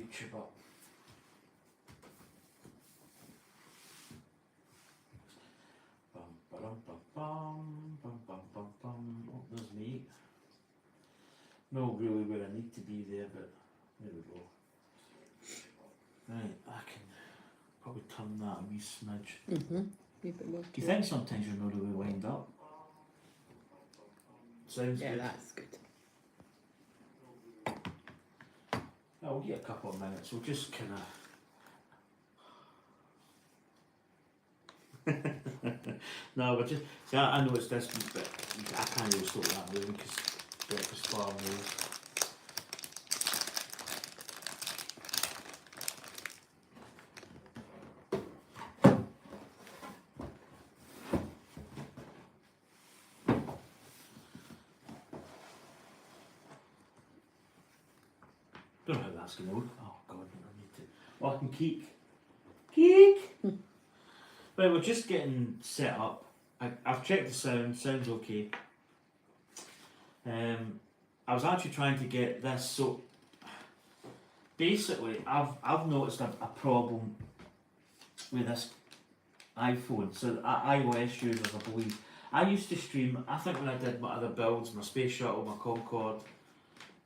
YouTube up. Oh, there's me. Not really where I need to be there, but there we go. Right, I can probably turn that a wee smidge. Wee bit more. Do you think sometimes you're not really wind up? Sounds Yeah, good. that's good. Yeah, we'll get a couple of minutes. We'll just kind of. No, but just. See, I know it's this week, but I can't really stop that moving because breakfast bar moves. Don't know how that's going to work. Oh God, I need to. Oh, I can keek. Right, we're just getting set up. I've checked the sound. Sounds okay. I was actually trying to get this. So basically, I've noticed a problem with this iPhone. So iOS users, I believe. I used to stream. I think when I did my other builds, my Space Shuttle, my Concorde.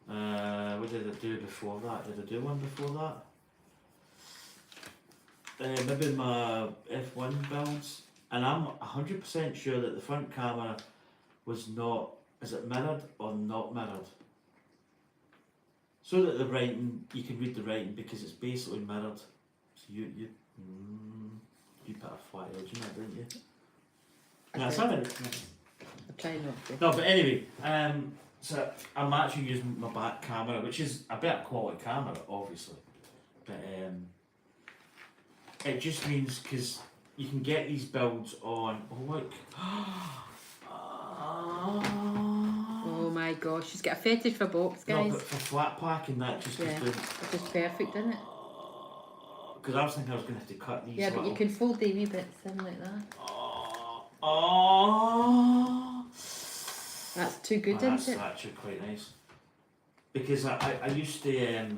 What did I do before that? Did I do one before that? Maybe my F1 builds, and I'm 100% sure that the front camera was not, is it mirrored or not mirrored? So that the writing, you can read the writing because it's basically mirrored. So you put a flat edge in that, didn't you? Yeah, it's alright. I'll try not to. No, but anyway, so I'm actually using my back camera, which is a better quality camera, obviously. But it just means because you can get these builds on. Oh look! Oh my gosh, she's got a fetish for box, No, guys. but for flat packing, that just Yeah. goes down. It's just perfect, isn't it? Because I was thinking I was going to have to cut these. Yeah, but you little- can fold the wee bits in like that. Oh. That's too good, That's isn't it? actually quite nice. Because I used to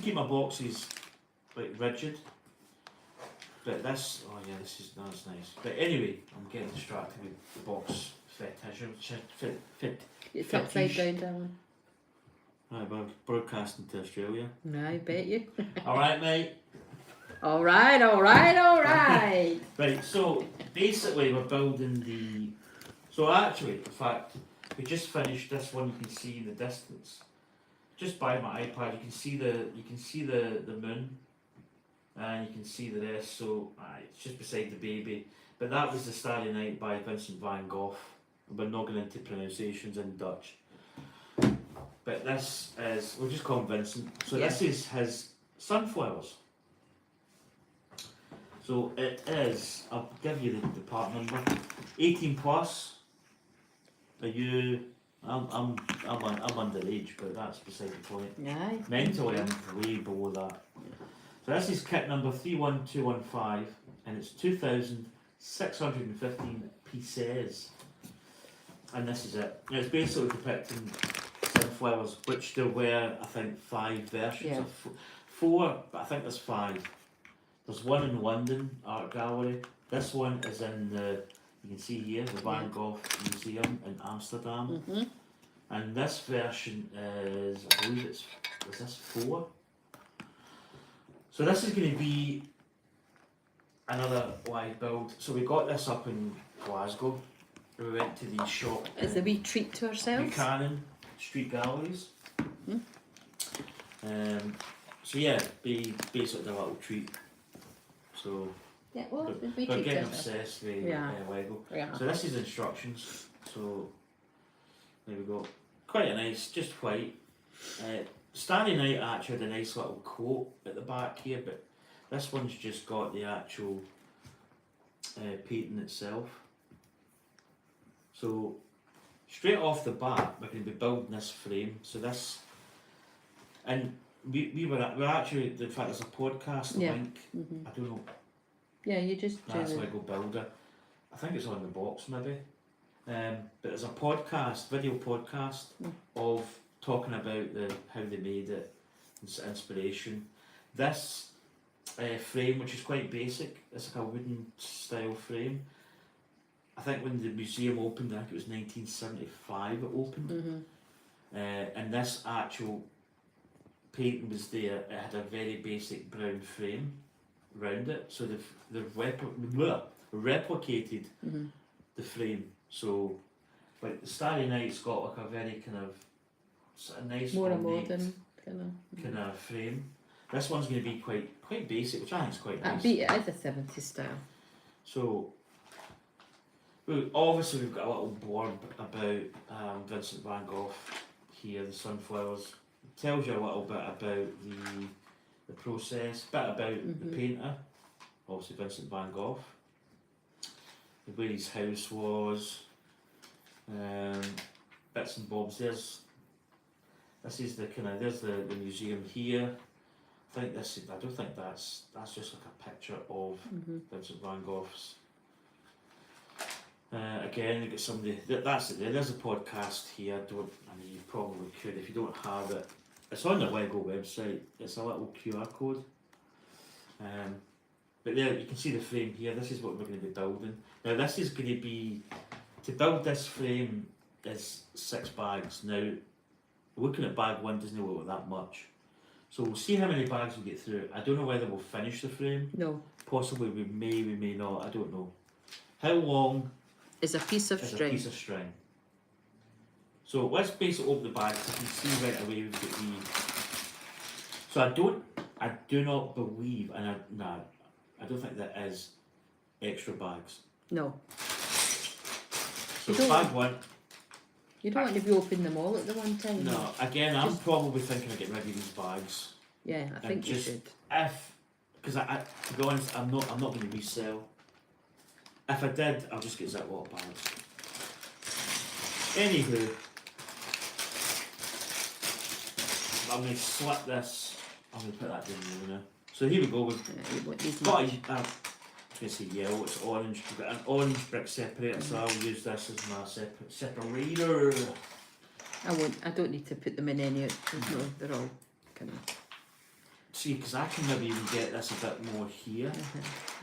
keep my boxes like rigid, but this, oh yeah, that's nice. But anyway, I'm getting distracted with the box fetish. It's upside fetish. down, darling. Right, we're broadcasting to Australia. No, I bet you. All right, mate. All right, all right, all right. Right, so basically we're building the. So actually, in fact, we just finished this one. You can see the distance. Just by my iPad, you can see the moon, and you can see the rest. So it's just beside the baby. But that was the Starry Night by Vincent van Gogh. We're not going into pronunciations in Dutch. But this is, we'll just call him Vincent. So Yeah. this is his sunflowers. So it is, I'll give you the part number, 18 plus. Are you, I'm underage, but that's beside the point. Aye. Mentally, I'm way below that. So this is kit number 31215, and it's 2,615 pieces. And this is it. And it's basically depicting sunflowers, which there were, I think, 5 versions Yeah. of 4, but I think there's 5. There's one in London Art Gallery. This one is in the, you can see here, the Van Gogh Museum in Amsterdam. And this version is, I believe is this 4? So this is going to be another live build. So we got this up in Glasgow. We went to the shop. It's a wee treat to ourselves. Buchanan Street Galleries. So yeah, be basically a little treat. So Yeah, well, we're we treat getting ourselves. obsessed with Yeah. Lego. Yeah. So this is instructions. So there we go. Quite a nice, just white. Starry Night actually had a nice little quote at the back here, but this one's just got the actual painting itself. So straight off the bat, we're going to be building this frame. So this, and we're actually, in fact, there's a podcast Yeah. link. I don't know. Yeah, you just do That's the... Lego Builder. I think it's on the box maybe. But there's a podcast, video podcast of talking about how they made it, inspiration. This frame, which is quite basic, it's like a wooden style frame. I think when the museum opened, I think it was 1975 it opened, and this actual painting was there. It had a very basic brown frame round it, so they've replicated the frame. So, like the Starry Night's got like a very kind of nice More a ornate modern kind of frame. This one's going to be quite basic, which I think is quite nice. It is a 70s style. So, well, obviously we've got a little blurb about Vincent van Gogh here, the sunflowers. It tells you a little bit about the process, a bit about the painter, obviously Vincent van Gogh, where his house was, bits and bobs. This is the kind of, there's the museum here. I don't think that's just like a picture of Vincent van Gogh's. Again, you get somebody. That's it. There's a podcast here. You probably could if you don't have it. It's on the Lego website. It's a little QR code. But there you can see the frame here. This is what we're going to be building. Now this is going to be, to build this frame is 6 bags. Now looking at bag 1 doesn't look that much. So we'll see how many bags we get through. I don't know whether we'll finish the frame. No. Possibly we may not. I don't know. How long It's a piece of is string. a piece of string? So let's basically open the bag. So you can see right away we've got the. So I do not believe, and I don't think there is extra bags. No. So You don't bag 1. You don't want to be opening them all at the one time. No, again, I'm probably thinking of getting rid of these bags. Yeah, I think you should. Because I to be honest, I'm not going to resell. If I did, I'll just get Ziploc bags. Anywho, I'm going to slip this. I'm going to put that down there now. So here we go. We've You want these got much. I was going to say yellow, it's orange. We've got an orange brick separator, so I'll use this as my separator. I don't need to put them in any. No, they're all kind of. See, because I can maybe even get this a bit more here,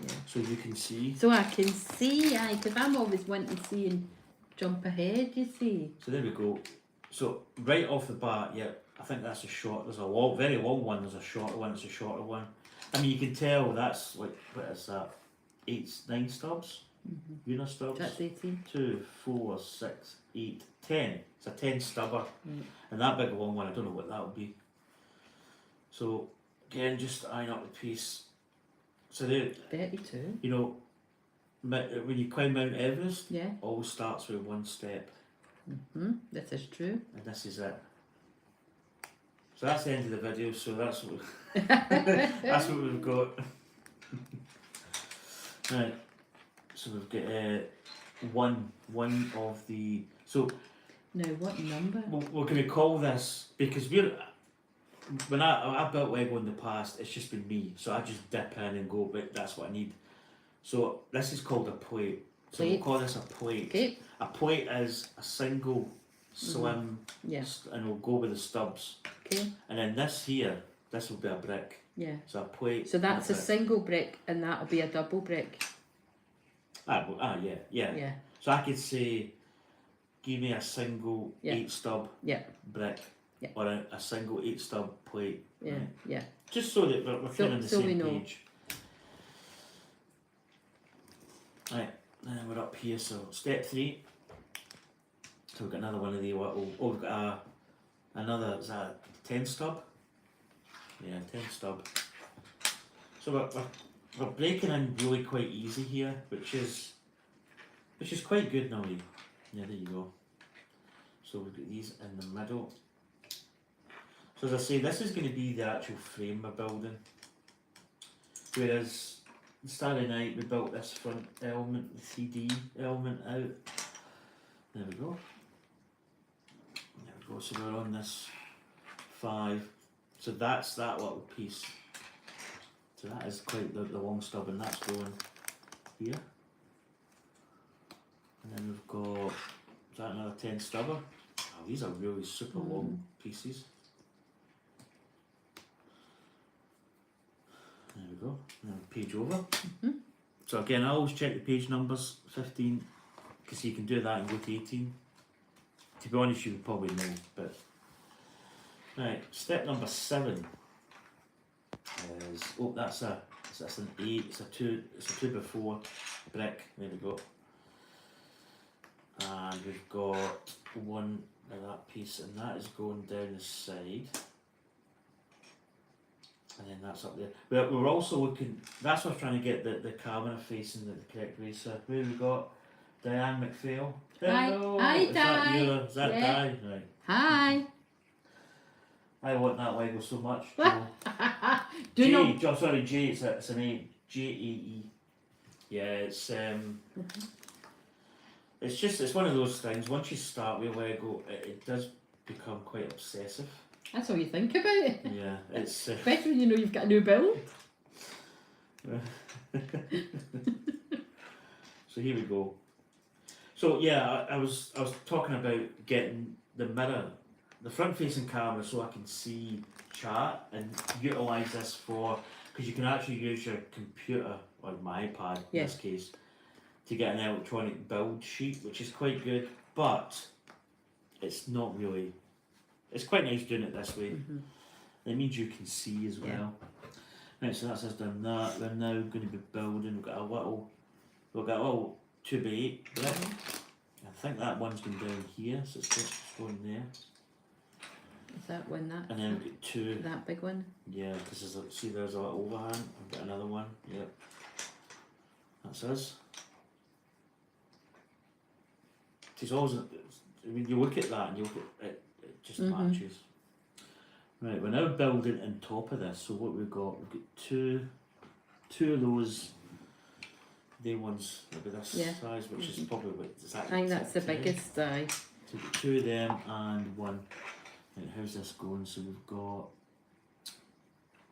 Yeah. so you can see. So I can see, because I'm always wanting to see and jump ahead. You see. So there we go. So right off the bat, yeah, I think that's a short. There's a very long one. There's a shorter one. There's a shorter one. I mean, you can tell that's like, what is that? 9 stubs. Unit stubs. That's 18. 2, 4, 6, 8, 10. It's a 10 stubber, and that big long one, I don't know what that would be. So again, just iron up the piece. So there, 32. you know, when you climb Mount Everest, Yeah. always starts with 1 step, This is true. and this is it. So that's the end of the video. So that's what that's what we've got. Right. So we've got one of the. So Now, what number? we're going to call this, because when I built Lego in the past, it's just been me. So I just dip in and go, but that's what I need. So this is called a plate. So we'll Plate. call this a plate. Okay. A plate is a single slim, Yeah. and we'll go with the stubs. Okay. And then this here, this will be a brick. Yeah. So a plate. So that's a and brick. single brick, and that'll be a double brick. Yeah. Yeah. So I could say, give me a single Yeah. 8 stub Yeah. brick, Yeah. or a single 8 stub plate. Yeah. Right? Yeah. Just so that we're kind of on the so we same know. page. Right, and then we're up here. So step 3. So we've got another one of the little. Oh, we've got another. Is that a 10 stub? Yeah, 10 stub. So we're breaking in really quite easy here, which is quite good now. Yeah, there you go. So we've got these in the middle. So as I say, this is going to be the actual frame we're building. Whereas the Starry Night, we built this front element, the 3D element out. There we go. There we go. So we're on this 5. So that's that little piece. So that is quite the long stub, and that's going here. And then we've got, is that another 10 stubber? Oh, these are really super long pieces. go. Page over. So again, I always check the page numbers. 15, because you can do that and go to 18. To be honest, you would probably know, but right. Step number 7 is that's an 8. It's a 2. It's a 2x4 brick. There we go. And we've got one of that piece, and that is going down the side. And then that's up there. We're also looking, that's what I was trying to get the camera facing the correct way. So where we got Diane McPhail. Hello. Hi, Is that Di. you? Is that Yeah. Di? Right. Hi. I want that Lego so much. Do J, not. sorry, J, it's an A. J-A-E. Yeah, it's one of those things, once you start with Lego, it does become quite obsessive. That's all you think about it. Yeah, it's... Especially when you know you've got a new build. So here we go. So yeah, I was talking about getting the mirror, the front facing camera, so I can see chat and utilise this for, because you can actually use your computer or my iPad in this case to get an electronic build sheet, which is quite good, but it's not really, it's quite nice doing it this way. It means you can see as well. Right, so that's us done that. We're now going to be building. We've got a little 2x8 brick. I think that one's going down here, so it's going there. Is that one that? And then we've got 2. That big one? Yeah, because there's a little overhang. I've got another one. Yep. That's us. It's always, I mean, you look at that and you look at it, it just matches. Right, we're now building on top of this. So what we've got two of those. They ones will be this size, which is probably what is that. I think that's the biggest die. So we've got 2 of them and 1. Right, how's this going? So we've got.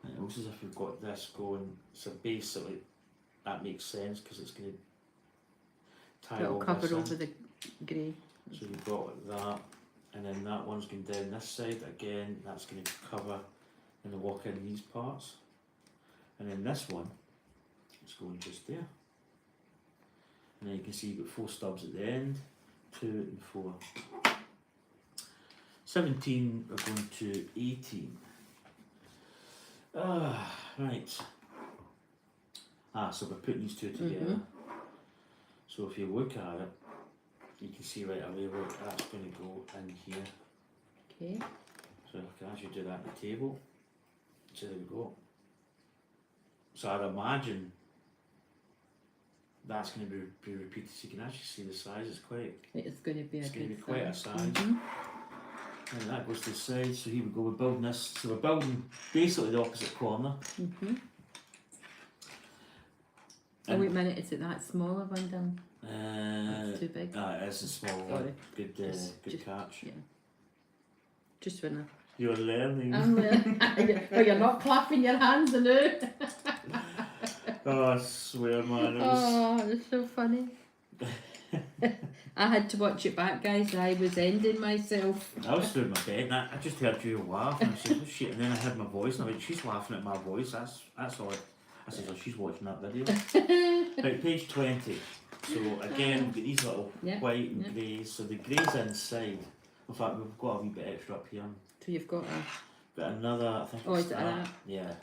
It looks as if we've got this going. So basically, that makes sense because it's going to tie It'll all cover this in. over the grey. So we've got that, and then that one's going down this side again. That's going to cover and the walk in these parts, and then this one is going just there. And then you can see you've got 4 stubs at the end, 2 and 4. 17 are going to 18. Right. So we're putting these 2 together. So if you look at it, you can see right away where that's going to go in here. Okay. So I can actually do that on the table. So there we go. So I'd imagine that's going to be repeated. So you can actually see the size. It's going to be it's a going to good be quite a size. size. And that goes to the side. So here we go. We're building this. So we're building basically the opposite corner. Oh wait a minute, is it that smaller one down? That's too big. It's a small one. Sorry. Good Just- catch. Yeah. Just when You're learning. I'm well, you're not clapping your hands and it. Oh, I swear, man. Oh, it's so funny. I had to watch it back, guys. I was ending myself. I was through my bed and I just heard you laugh and I said, oh shit, and then I heard my voice and I went, she's laughing at my voice, that's all. I said, oh, she's watching that video. Right, page 20. So again, we've got these little white and greys. So the greys inside. In fact, we've got a wee bit extra up here. So you've got But another, I think Oh, it's is it that? Yeah.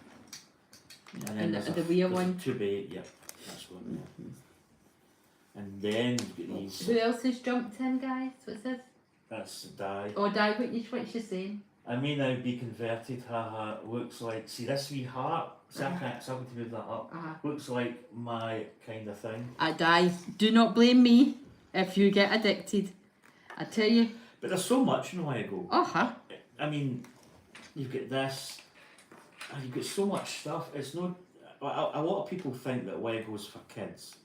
And there's the rear there's one? 2x8, yeah, that's one. And then we've got these. Who else has jumped in, guys? What's this? That's the die. Oh, Di, what you saying? I may now be converted, haha. Looks like, see this wee heart? See, I can't, so I'm going to move that up. Looks like my kind of thing. Di, do not blame me if you get addicted. I tell you. But there's so much in Lego. I mean, you've got this, and you've got so much stuff. It's not, a lot of people think that Lego's for kids.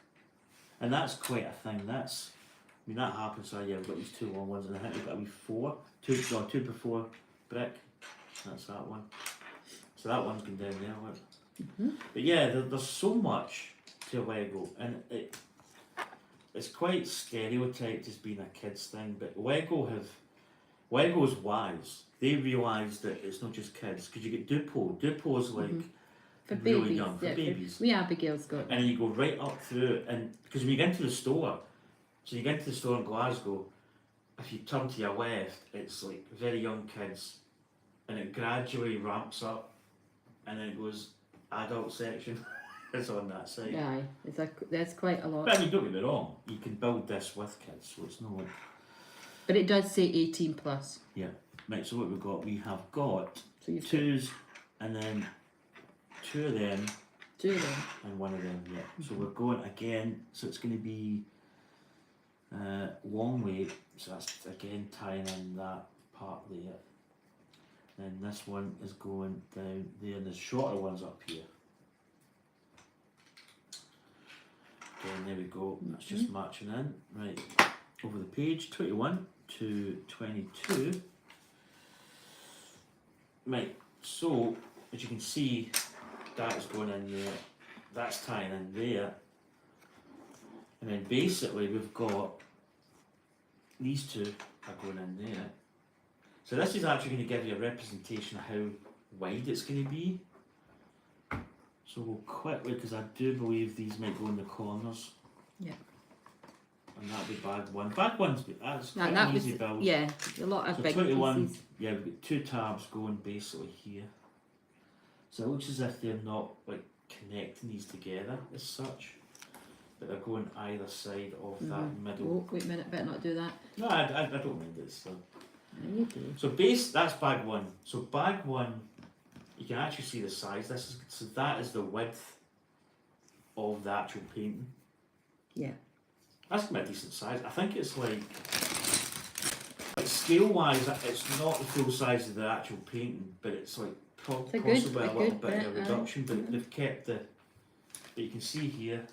And that's quite a thing. That's, I mean, that happens. So yeah, we've got these 2 long ones, and I think we've got a wee 2 before brick. That's that one. So that one's going down there. Look. But yeah, there's so much to Lego, and it's quite stereotyped as being a kids thing. But Lego's wise. They realise that it's not just kids, because you get Duplo. Dupo's like For really babies, young, for yeah, babies. We Abigail's got And then you go right up through, and because when you get into the store, so you get into the store in Glasgow, if you turn to your left, it's like very young kids, and it gradually ramps up, and then it goes adult section. It's on that side. Aye, that's quite a lot. But I mean, don't get me wrong, you can build this with kids, so it's not like. But it does say 18 plus. Right, so what we've got, we have got So you've got twos, and then two of them, 2 of them. and one of them, yeah. So we're going again, so it's going to be long way, so that's again tying in that part there. Then this one is going down there, and the shorter one's up here. Again, there we go, that's just matching in. Right, over the page, 21 to 22. Right, so as you can see, that is going in there, that's tying in there, and then basically we've got these two are going in there. So this is actually going to give you a representation of how wide it's going to be. So we'll quickly, because I do believe these might go in the corners. Yeah. And that'll be bag one. Bag one's that's quite That an was, easy build. yeah, a lot of So big 21, pieces. yeah, we've got two tabs going basically here. So it looks as if they're not like connecting these together as such, but they're going either side of that middle. Oh, wait a minute, better not do that. No, I don't mind it. So, You do. so that's bag one. So bag one, you can actually see the size. So that is the width of the actual painting. Yeah. That's quite a decent size. I think it's like scale wise, it's not the full size of the actual painting, but it's like It's a possibly good- a a little good bit of a bit, reduction, but they've kept the. But you can see here,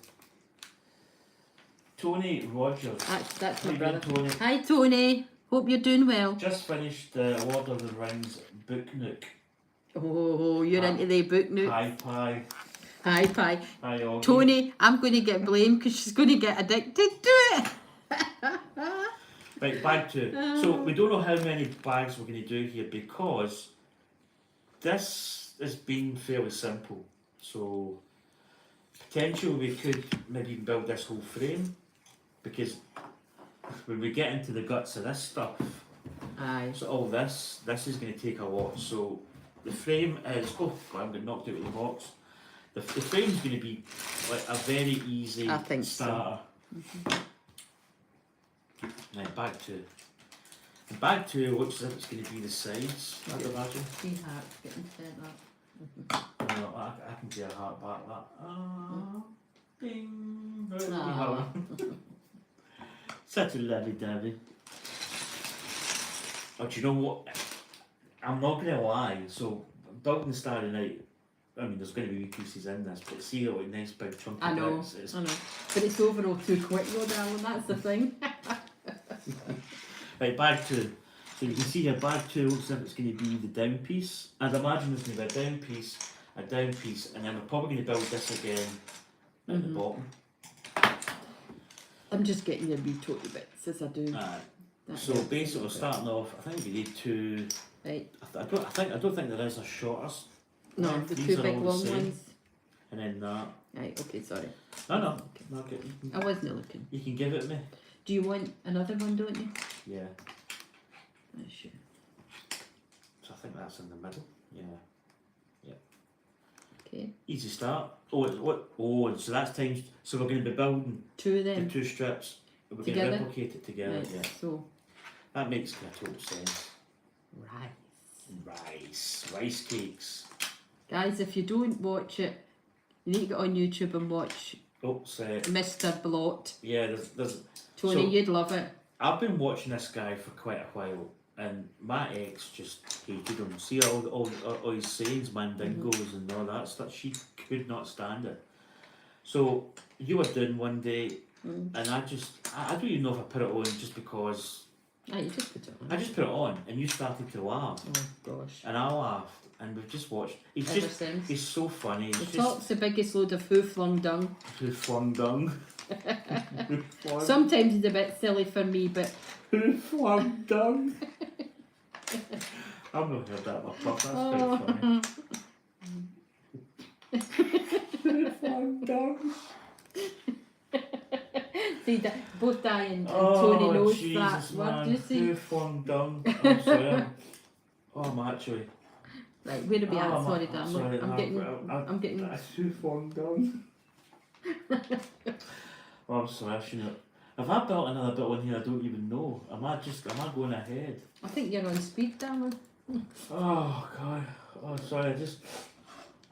Tony Rogers. That's How my you brother. doing, Tony? Hi Tony, hope you're doing well. Just finished the Lord of the Rings Book Nook. Oh, you're Hi. into the book now. Hi pie. Hi, pie. Hi Augie. Tony, I'm going to get blamed because she's going to get addicted to it. Right, bag two. So we don't know how many bags we're going to do here because this has been fairly simple. So potentially we could maybe even build this whole frame because when we get into the guts of this stuff, Aye. so all this is going to take a lot. So the frame is, oh God, I'm getting knocked out of the box. The frame's going to be like a very easy I think so. starter. Right, bag two. And bag two looks as if it's going to be the sides, I'd imagine. 3 hearts getting sent up. No, I can do a heart back that. Ding. Aw. Such a lovely Davy. Oh, do you know what? I'm not going to lie. So, building Starry Night, I mean, there's going to be wee pieces in this, but see how like nice big chunky I know, bits. It's I know. But it's over all too quick though, darling, that's the thing. Right, bag two. So you can see here, bag two looks as if it's going to be the down piece. I'd imagine there's going to be a down piece, and then we're probably going to build this again at the bottom. I'm just getting your wee toty bits as I do. That So helps basically, a we're bit. starting off. I think we need two. Right. I don't think there is a shorter. No, one. the These 2 are big all the long same. ones. And then that. Right, okay, sorry. No, no. Okay. No, okay. I wasn't looking. You can give it me. Do you want another one, don't you? Yeah. Sure. So I think that's in the middle. Yeah. Okay. Easy start. Oh, what? Oh, so that's times. So we're going to be building 2 of the them. 2 strips. We're going Together? to replicate it together. Right, Yeah. so, That makes total sense. rice. Rice cakes. Guys, if you don't watch it, you need to get on YouTube and watch Oops. Mr. Blot. Yeah. There's. Tony, So- you'd love it. I've been watching this guy for quite a while, and my ex just hated him. See all his sayings, mandingos and all that stuff. She could not stand it. So you were doing one day, and I don't even know if I put it on just because Ah, you just put it on. I just put it on, and you started to laugh, Oh gosh. and I laughed, and we've just watched. Ever since. He's so funny. He's The just top's the biggest load of hoo-flung dung. who flung dung. Who flung- Sometimes it's a bit silly for me, but Who flung dung? I've not heard that before. That's quite funny. I'm done. See, both Di and Oh, Tony knows Jesus, that word, man. you see? Hoof on dung. I'm sorry. I'm actually. Right, where are we at? Sorry, I'm Dan. sorry, Look, I'm no, getting. I'm I'm getting. That's hoof on dung. Oh, I'm sorry, I shouldn't. Have I built another building here I don't even know? Am I going ahead? I think you're on speed, darling. Oh, God. Oh, sorry, I just.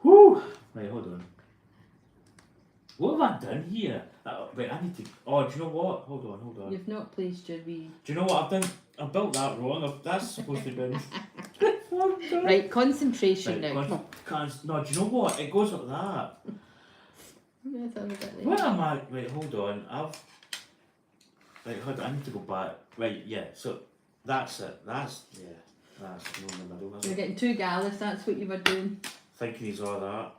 Whoo! Right, hold on. What have I done here? Wait, I need to. Oh, do you know what? Hold on. You've not placed your wee. Do you know what I've done? I built that wrong. That's supposed to be. Right, concentration Right, now. Come on. no, do you know what? It goes like that. Let's have a bit there. Where am I? Wait, hold on. Right, hold on. I need to go back. Right, yeah. So that's it. That's no in the middle. You're getting two gallows. That's what you were doing. Thinking he's all that.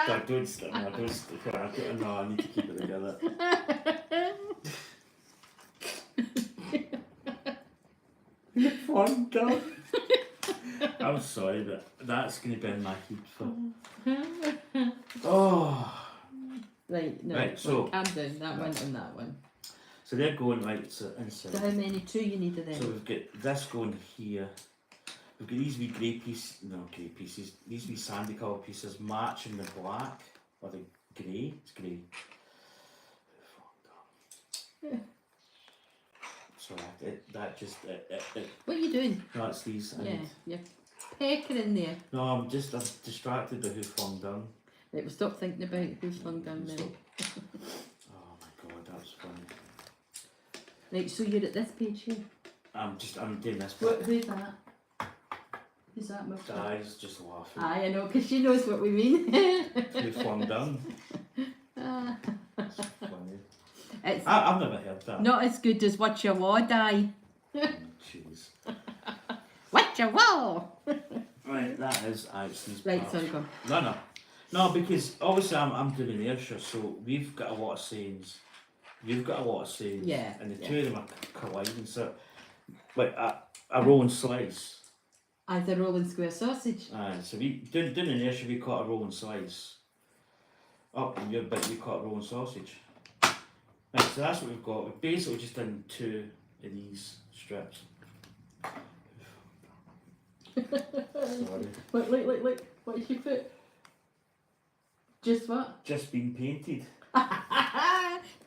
No, don't stick. No, don't stick. No, I need to keep it together. Fun done. I'm sorry, but that's going to be in my heat for. Oh. Right, no. Right, so- calm down. That one and that one. So they're going right so inside. So how many? Two you need of them. So we've got this going here. We've got these wee grey pieces, these wee sandy colour pieces matching the black or the grey. It's grey. Sorry, What are you doing? no, it's these. Yeah, you're peckering there. No, I'm distracted by who flung down. Right, we'll stop thinking about who's flung down now. Oh my god, that's funny. Right, so you're at this page here. I'm doing this. Who's that? Who's that, my friend? Di's just laughing. Aye, I know, because she knows what we mean. Who flung down? Ah. That's funny. It's I've never heard that. not as good as What You Want, Die. Jeez. What You Want! Right, that is actually. Right, sorry, go on. No, because obviously I'm doing the Ayrshire, so we've got a lot of sayings. You've got a lot of sayings. Yeah, And the yeah. two of them are colliding. So, like a rolling slice. As a rolling square sausage. Aye, so we doing in Ayrshire we call it a rolling slice. Up in your bit we call it rolling sausage. Right, so that's what we've got. We've basically just done two of these strips. Sorry. Look. What's your foot? Just what? Just been painted.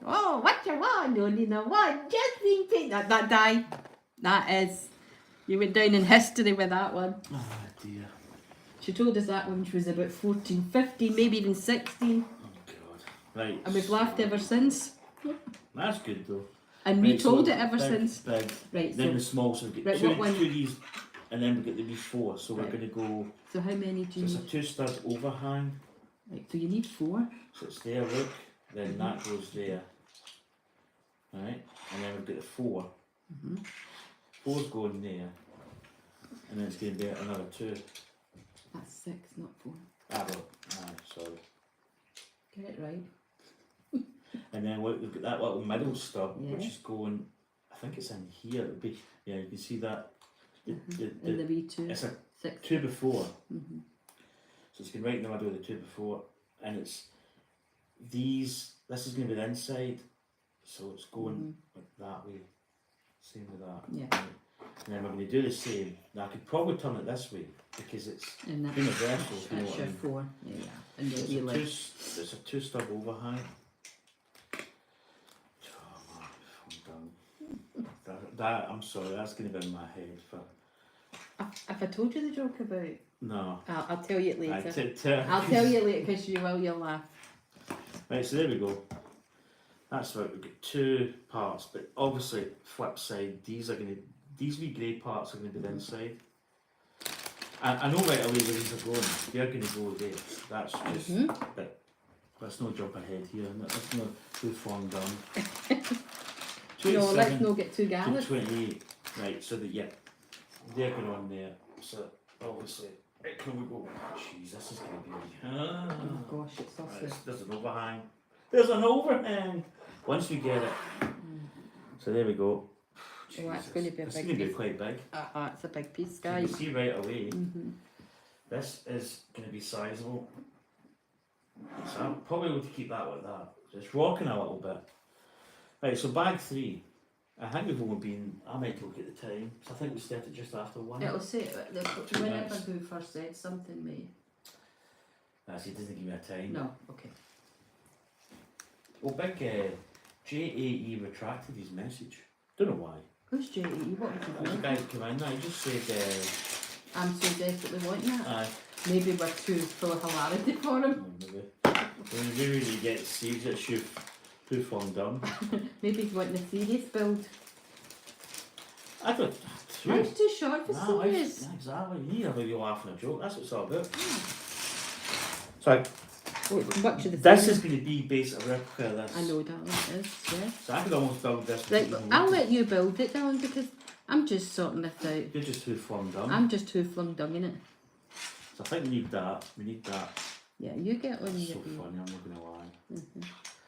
Oh, what you want? Only the one. Just being painted. That die. That is. You went down in history with that one. Oh dear. She told us that when she was about 14, 15, maybe even 16. Oh god. Right. And we've laughed ever since. That's good though. And we Right, told so it ever big, since. Big. Right, Then so, the small, so we've got Right, two what one? of these, and then we've got the wee four. So we're Right. going to go. so how many do So you it's a need? 2-stud overhang. Right, so you need 4. So it's there, look. Then that goes there. Right, and then we've got the 4. Mhm. 4's going there, and then it's going to be another 2. That's 6, not 4. Sorry. Get it right. And then we've got that little middle stub, which Yeah. is going. I think it's in here. It'll be. Yeah, you can see that. And the wee 2. It's a 6. 2 before. Mhm. So it's going right in the middle of the 2 before, and it's these. This is going to be the inside, so it's going like that way. Same with that. Yeah. And then we're going to do the same. Now I could probably turn it this way because it's And that's, universal. If you know that's what I your mean. 4. Yeah. And So the wee leg. it's a 2-stub overhang. Oh man, I'm done. That I'm sorry, that's going to be in my head for. Have I told you the joke about? No. I'll tell you it later. I'll I'll tell you later because you'll laugh. Right, so there we go. That's right. We've got 2 parts, but obviously flip side. These wee grey parts are going to be the inside. I know right away where these are going. They're going to go there. That's just. But let's not jump ahead here. Let's not too far down. No, let's not get too to gallant. 28. Right, so that they're going on there. So obviously, can we go? Jeez, this is going to be. Oh gosh, it's Right, awful. there's an overhang. There's an overhang. Once we get it. So there we go. Oh, that's going to be a It's big going to be piece. quite big. It's a big piece, So you guys. see right away. This is going to be sizable. So I'm probably going to keep that like that. So it's rocking a little bit. Right, so bag 3. I think we've only been, I might look at the time. So I think we started just after 1. It'll say whenever minutes. who first said something, mate. He doesn't give me a time. No, okay. Well, big JAE retracted his message. Don't know why. Who's JE? What would There was a you guy want? who came in there, he just said, I'm so desperately wanting that. aye, Maybe we're too full of hilarity for him. maybe. When you really get seeds, it's too fun done. Maybe he's wanting a serious build. I don't. Life's too short for No, serious. yeah, exactly. You need to have a wee laugh and a joke. That's what it's all about. So Much of the this same. is going to be basically a replica of this. I know, darling, it is, yeah. So I could almost build this. Right, with I'll even let you build it, darling, because I'm just sorting this out. You're just too fun done. I'm just too flung dung in it. So I think we need that. We need that. Yeah, you get on It's your so feet. funny. I'm not going to lie.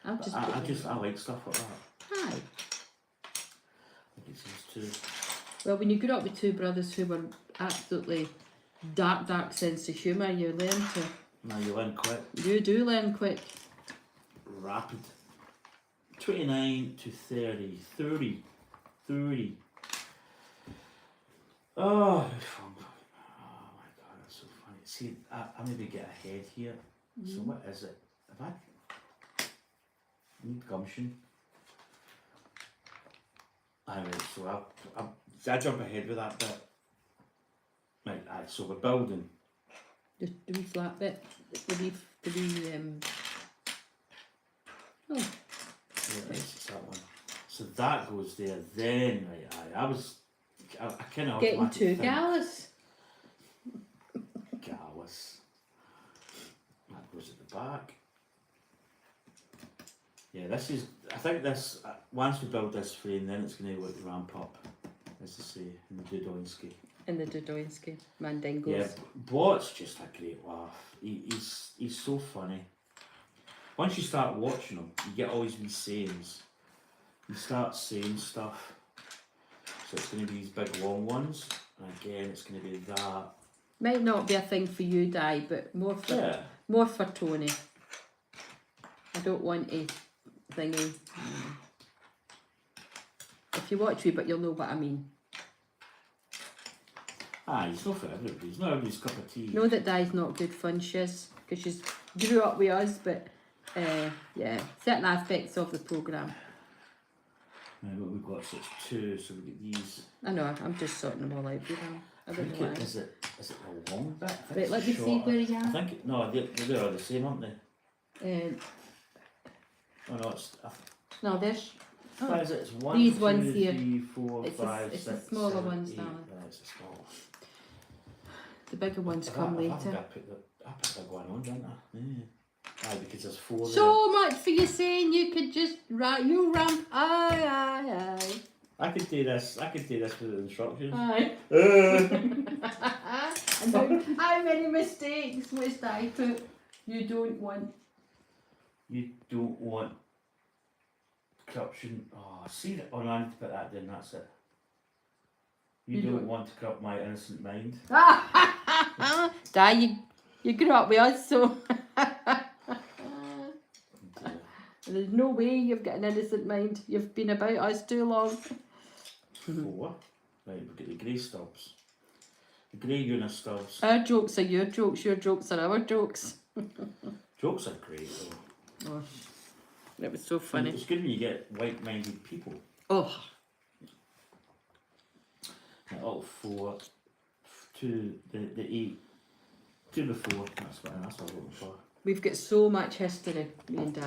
I'll But just I put just it I in. like stuff like that. Hi. I think it's these two. Well, when you grew up with two brothers who were absolutely dark sense of humour, you learn to. Now you learn quick. You do learn quick. Rapid. 29 to 30. 30. 30. Oh, how fun. Oh my god, that's so funny. See, I maybe get ahead here. So what is it? Have I need gumption? Alright, so I jump ahead with that bit. Right, aye, so we're building. Just the wee flat bit. The wee oh, Yeah, it's that one. So that goes there, then, right, aye. I kind of getting too gallus. Gallus. That goes at the back. Yeah, this is, I think this, once we build this frame, then it's going to like ramp up, as they say, in the Dudoinski. In the Dudoinski. Mandingos. Yeah, Blot's just a great laugh. He's so funny. Once you start watching him, you get all these wee sayings. He starts saying stuff. So it's going to be these big long ones, and again it's going to be that. Might not be a thing for you, Di, but more for Tony. I don't want a thingy. If you watch me, but you'll know what I mean. He's not for everybody. He's not everybody's cup of tea. Know that Di's not good fun, because she's grew up with us, but yeah, certain aspects of the programme. Right, what we've got, so it's 2, so we get these. I know, I'm just sorting them all out for them. I I don't think know why. is it the long bit? I think Right, it's let me see shorter. where you I are. think, no, they're all the same, aren't they? Oh no, it's, No, there's. what is it? It's 1, These 2, ones here. 3, 4, It's 5, it's the 6, smaller 7, ones, 8. darling. Right, it's the smaller. The bigger ones I come think later. I put the big one on, didn't I? Yeah. Aye, because there's 4 there. So much for you saying you could just you ramp. Aye. I could do this with the instructions. Aye. Uh, And how many mistakes must I put? You don't want. you don't want corruption. Oh, see that? Oh no, I need to put that in, that's it. You You don't don't- want to corrupt my innocent mind. Di, you grew up with us, so Dear. there's no way you've got an innocent mind. You've been about us too long. 4. Right, we've got the grey stubs. The grey unit stubs. Our jokes are your jokes are our jokes. Jokes are great though. Oh, it was so funny. It's good when you get like-minded people. Oh, Like, all 4 to the 8 to the 4. That's what I'm looking for. we've got so much history, me and Di.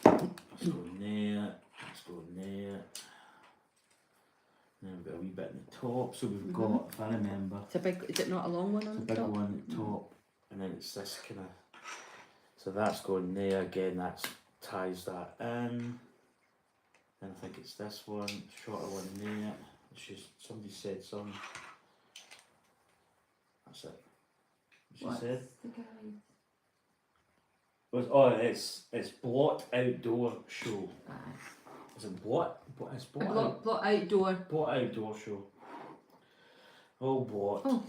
Let's go in there. Let's go in there. Then we've got a wee bit in the top. So we've got, if I remember, It's a big. Is it not a long one it's a on the big top? one at the top, and then it's this kind of. So that's going there again. That ties that in. Then I think it's this one, shorter one there. It's just somebody said something. That's it. What she What's said. the guy? It's Blot Outdoor Show. Aye. Is it Blot? It's Blot outdoor. Blot Outdoor Show. Oh, Blot. Oh.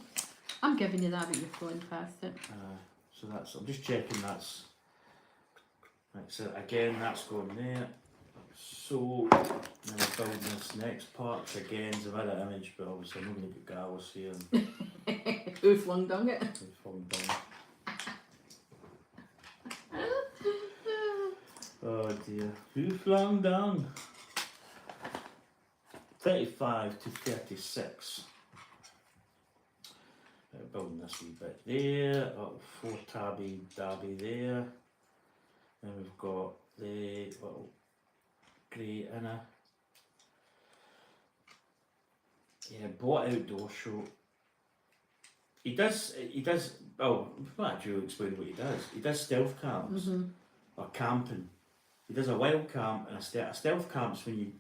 I'm giving you that, but you're flowing past it. So that's, I'm just checking that's, right, so again that's going there. So, then we're building this next part, which again is a mirror image, but obviously I'm not going to put gallows here and Who flung dung it? we've fallen down. Oh dear, who flung down? 35 to 36. Building this wee bit there, oh, 4 tabby dabby there. Then we've got the little grey inner. Yeah, bought outdoor show. He does, oh, well, actually will explain what he does. He does stealth camps, or camping. He does a wild camp and a stealth camp's when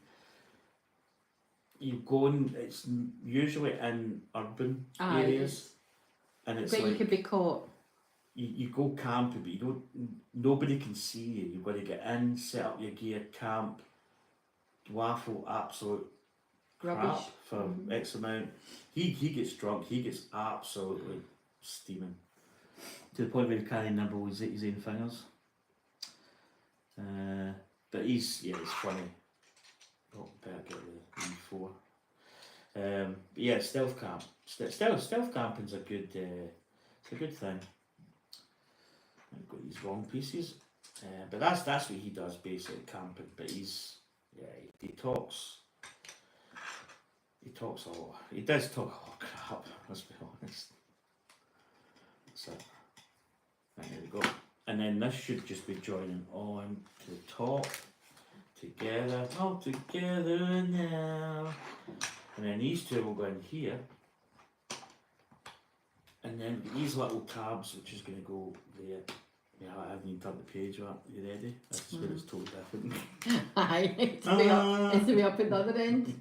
you go in, it's usually in urban areas. And it's But like, you could be caught. you go camping, but you don't, nobody can see you. You've got to get in, set up your gear, camp, waffle absolute Rubbish. crap for X amount. He gets drunk, he gets absolutely steaming. To the point where he can't nibble his own fingers. But he's funny. Oh, better get the E4. But yeah, stealth camp. Stealth camping's a good, it's a good thing. I've got these wrong pieces, but that's what he does basically, camping. But he talks a lot. He does talk a lot of crap. Let's be honest. So right, there we go. And then this should just be joining on to the top together, all together now. And then these two will go in here. And then these little tabs, which is going to go there. Yeah, I haven't even turned the page up. You ready? This is where it's totally different. Aye, it's to be up at the other end.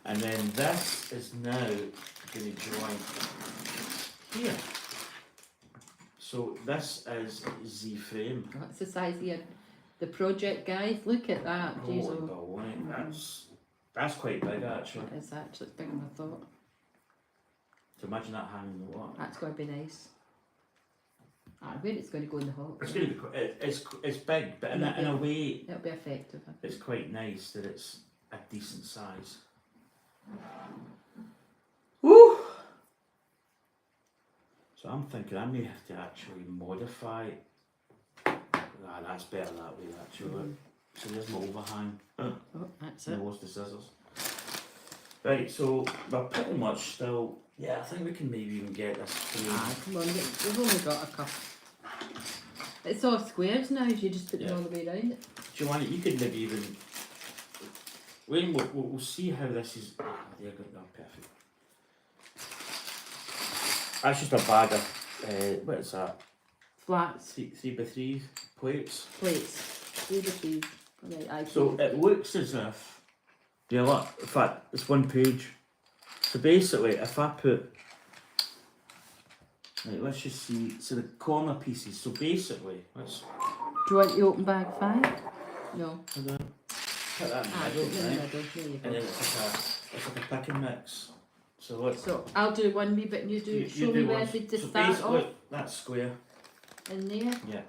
And then this is now going to join here. So this is Z-frame. That's the size of the project, guys. Look at that. Jeez, Oh, that's quite big actually. It is actually, it's bigger than I thought. So imagine that hanging in the water. That's going to be nice. Where it's going to go in the hot. It's going to be it's big, but in a way It'll be effective. it's quite nice that it's a decent size. Woo! So I'm thinking I may have to actually modify. That's better that way actually. So there's my overhang. Oh, that's it. Lost the scissors. Right, so we're pretty much still. Yeah, I think we can maybe even get this through. Come on, we've only got a couple. It's all squares now, you just put them all the way around it. Joanna, you could maybe even. We'll see how this is. There, perfect. That's just a bag of. What is that? Flats. 3x3 plates. Plates. 3x3. Right, So it looks as if. Yeah, look, in fact, it's one page. So basically, if I put. Right, let's just see. So the corner pieces. So basically, let's. Do you want the open bag 5? No. Put that in the Put middle, it in the right? middle. There you And go. then it's like a pick and mix. So look. So I'll do one wee bit and you do. Show me where to so start basically, off. that's square. In there. Yeah.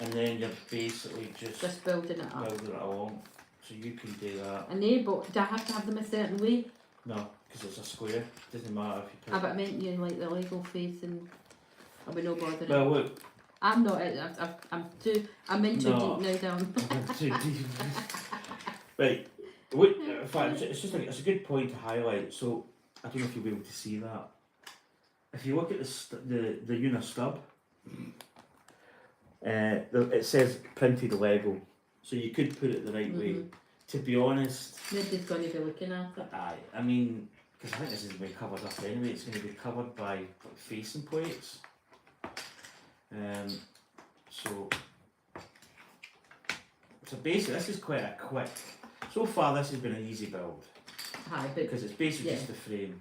And then you're basically Just building it up. building it along. So you can do that. And they, but do I have to have them a certain way? No, because it's a square. Doesn't matter if you put. But I meant you like the Lego face and I'll be no bothering. Well, look. I'm not. I'm in too No. deep now, down. Too deep. Right. Wait, in fact, it's a good point to highlight. So I don't know if you'll be able to see that. If you look at the unit stub, it says printed Lego. So you could put it the right way. To be honest, Nobody's going to be looking at it. I mean, because I think this is going to be covered up anyway. It's going to be covered by like, facing plates. So basically, this is quite a quick. So far, this has been an easy build Aye, but because it's basically yeah. just the frame,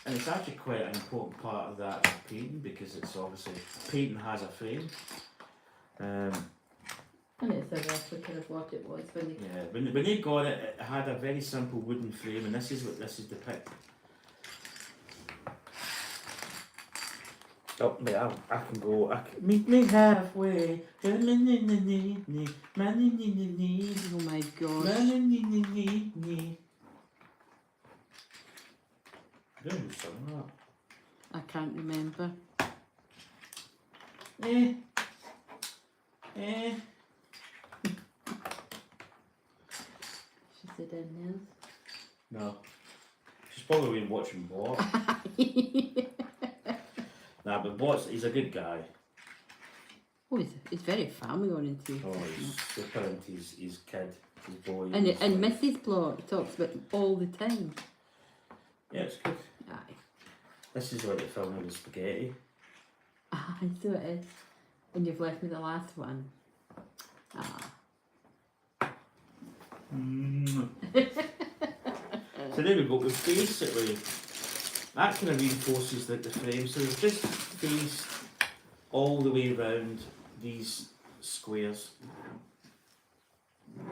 and it's actually quite an important part of that painting because it's obviously painting has a frame. and it's a replica of what it was when they. Yeah, when they got it, it had a very simple wooden frame, and this is what this is depicted. Oh, mate, I can go. I can meet me halfway. Oh my gosh. Doing something I can't remember. like that. She said in No. She's probably been watching Bot. there. Nah, but Bot's, he's a good guy. Oh, he's very family oriented. Oh, he's super into his kid, his boy. And he's and like- Mrs. Plot he talks about it all the time. Yeah, it's good. Aye. This is like the film with the spaghetti. Aye, so it is. And you've left me the last one. Ah. So there we go. We've basically, that kind of reinforces the frame. So we've just faced all the way around these squares.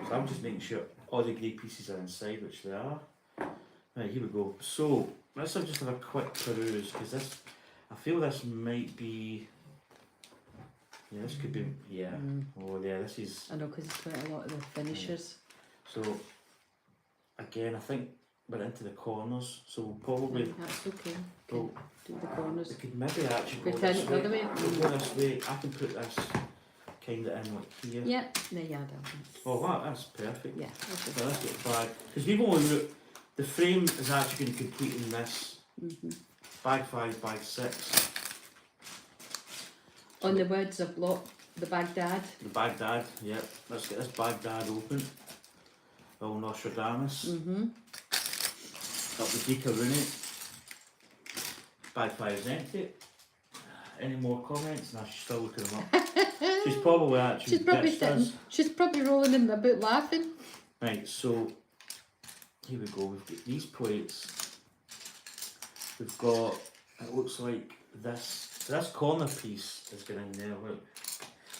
So I'm just making sure all the grey pieces are inside, which they are. Right, here we go. So let's just have a quick peruse, because this, I feel this might be, yeah, this could be, yeah. Oh yeah, this is, I know, because it's quite a lot of the finishers. so again, I think we're into the corners, so we'll probably, That's okay. well, Do the corners. we could maybe actually go Pretend this it way. the other way. We'll go this way. I can put this kind of in like here. Yep, there you are. Oh wow, that's perfect. Yeah, that's So okay. let's get bag, because we've only got, the frame is actually going to complete in this. Bag 5, bag 6. On the words of Lot, the Baghdad. The Baghdad, yep. Let's get this Baghdad open. Oh, Nostradamus. Up the Dika Rooney. Bag 5 is empty. Any more comments? No, she's still looking them up. She's probably actually She's probably ditched us. sitting, she's probably rolling in the boot laughing. Right, so here we go. We've got these plates. We've got, it looks like this. So this corner piece is going in there, look,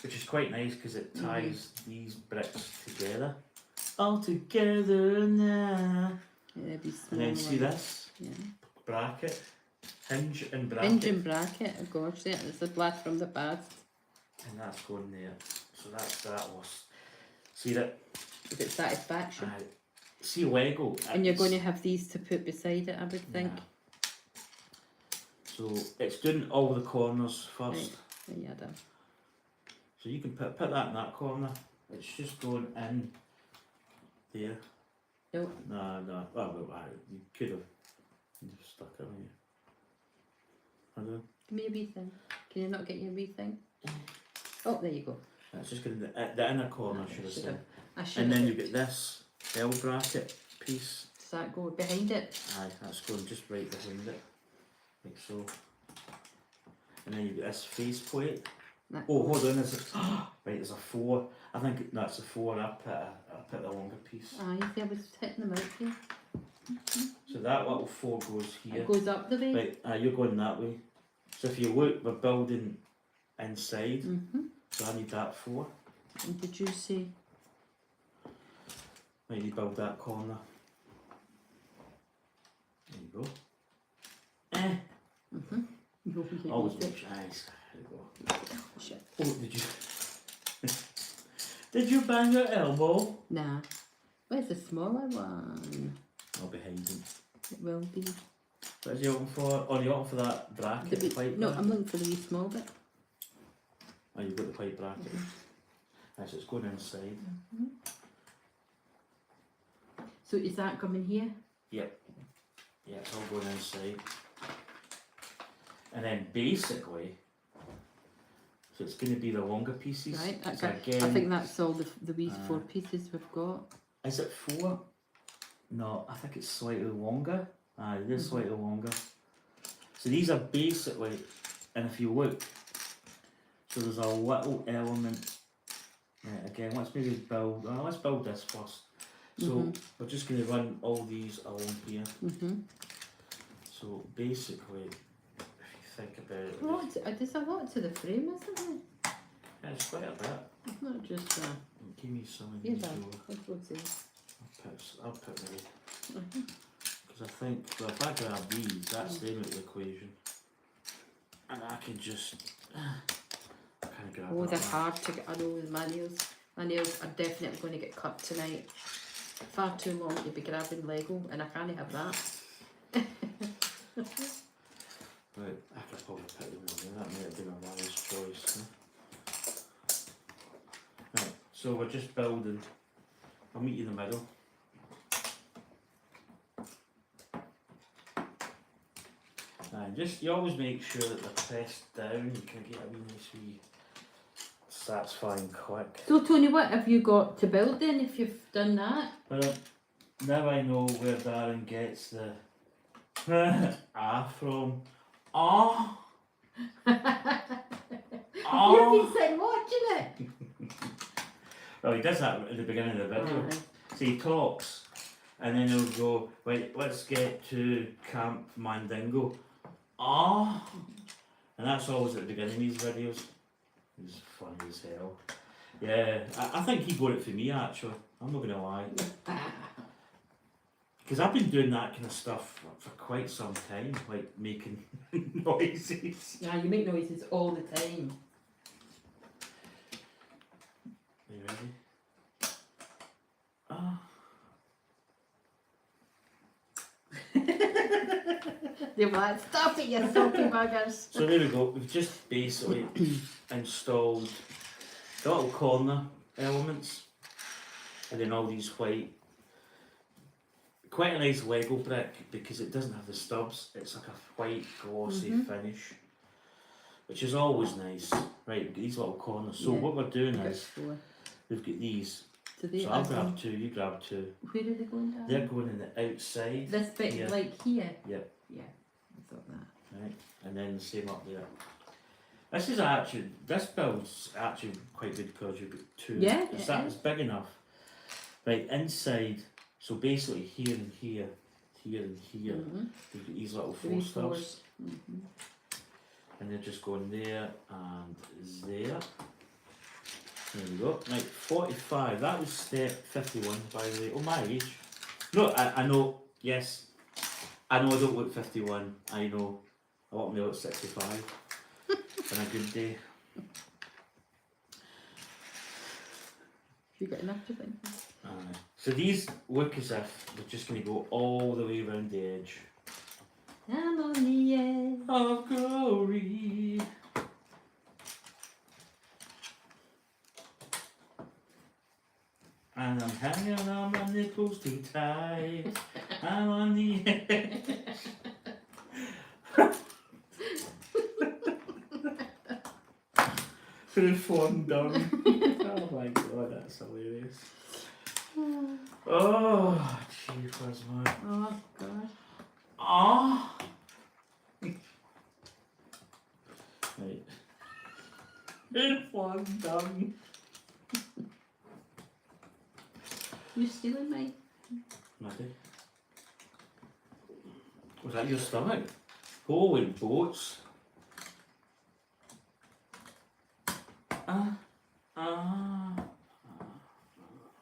which is quite nice because it ties these bricks together. All together now. Yeah, be And small. then see this Yeah. bracket, hinge and bracket, Hinge and bracket, of course, yeah, it's a blast from the past. and that's going there. So that's that was. See that? Is it satisfaction? See Lego. And you're it's- going to have these to put beside it, I would think. Yeah. So it's doing all the corners first. Right. There you are. So you can put that in that corner. It's just going in there. No, No. Well, you could have stuck it on you. I don't know. give me a wee thing. Can you not get your wee thing? Oh, there you go. It's just going to the inner corner, should I Should say. have- I should And then have. you get this L bracket piece. Does that go behind it? Aye, that's going just right behind it. Like so. And then you get this face plate. That Oh, hold on, there's a, right, there's a 4. I think that's a 4. I put the longer piece. Ah, you see, I was hitting them out here. So that little 4 goes here. It goes up the way. Right, you're going that way. So if you look, we're building inside. Mm-hmm. So I need that 4. And did you see? Right, you build that corner. There you go. Mm-hmm. No, you Always need it. make sure. Nice. There you go. Shit. Oh, did you? Did you bang your elbow? Nah. Where's the smaller one? I'll be hiding. It will be. What is you looking for? Oh, you're looking for that bracket The pipe? no, bracket? I'm looking for the wee small bit. Oh, you've got the pipe bracket. Right, so it's going inside. So is that coming here? Yep. Yeah, it's all going inside. And then basically, so it's going to be the longer pieces. Right. So Okay. again, I think that's all the wee 4 pieces we've got. is it 4? No, I think it's slightly longer. Aye, it is slightly longer. So these are basically, and if you look, so there's a little element. Right, again, let's maybe build. Let's build this first. So we're just going to run all these along here. So basically, if you think about it, There's a lot to the frame, isn't there? yeah, it's quite a bit. It's not just Give me some of here. these. Let's go see. I'll put the. Because I think, well, if I grab these, that's them out of the equation. And I can just kind of grab Oh, that they're one. hard to get. I know with my nails. My nails are definitely going to get cut tonight. Far too long to be grabbing Lego, and I can't have that. Right, I could probably put them in there. That might have been a wise choice. Huh? Right, so we're just building. I'll meet you in the middle. And just you always make sure that they're pressed down. You can get a wee nice wee satisfying click. So Tony, what have you got to build then? If you've done that, Well, now I know where Darren gets the ah from. Ah. you've Ah. been sitting watching it. Well, he does that at the beginning of the video. Aye. So he talks, and then he'll go, right, let's get to Camp Mandingo. Ah! And that's always at the beginning of these videos. It's funny as hell. Yeah, I think he got it for me actually. I'm not going to lie. Because I've been doing that kind of stuff for quite some time, like making noises. Yeah, you make noises all the time. Are you ready? Ah. They're like, stop it, you soapy buggers. So there we go, we've just basically installed the little corner elements and then all these white, quite a nice Lego brick because it doesn't have the stubs, it's like a white glossy finish, which is always nice. Right, we've got these little corners, so Yeah. what we're doing Got is, four. we've got these, So they so are I'll going, grab two, you grab two, where are they going down? they're going in the outside, This bit, here. like here? Yep. Yeah, I thought that. right, and then the same up there. This is actually, this build's actually quite good because you've got two. Yeah, it's, it that, is. it's big enough. Right, inside, so basically here and here, here and here, you've got these little Three four stubs, fours. and they're just going there and there. There we go. Right, 45, that was step 51 by the way. Oh, my age. No, I know, yes, I know I don't look 51, I know, I want me to look 65. On a good day. You got enough to think? So these look as if they're just going to go all the way around the edge. I'm on the edge. Of glory. And I'm hanging on my nipples too tight. I'm on the edge. For the fun done. Oh my god, that's hilarious. Oh, jeepers, man. Oh, God. Ah. Right. The fun done. You stealing mine? Maddie. Was that your stomach? Holy boats.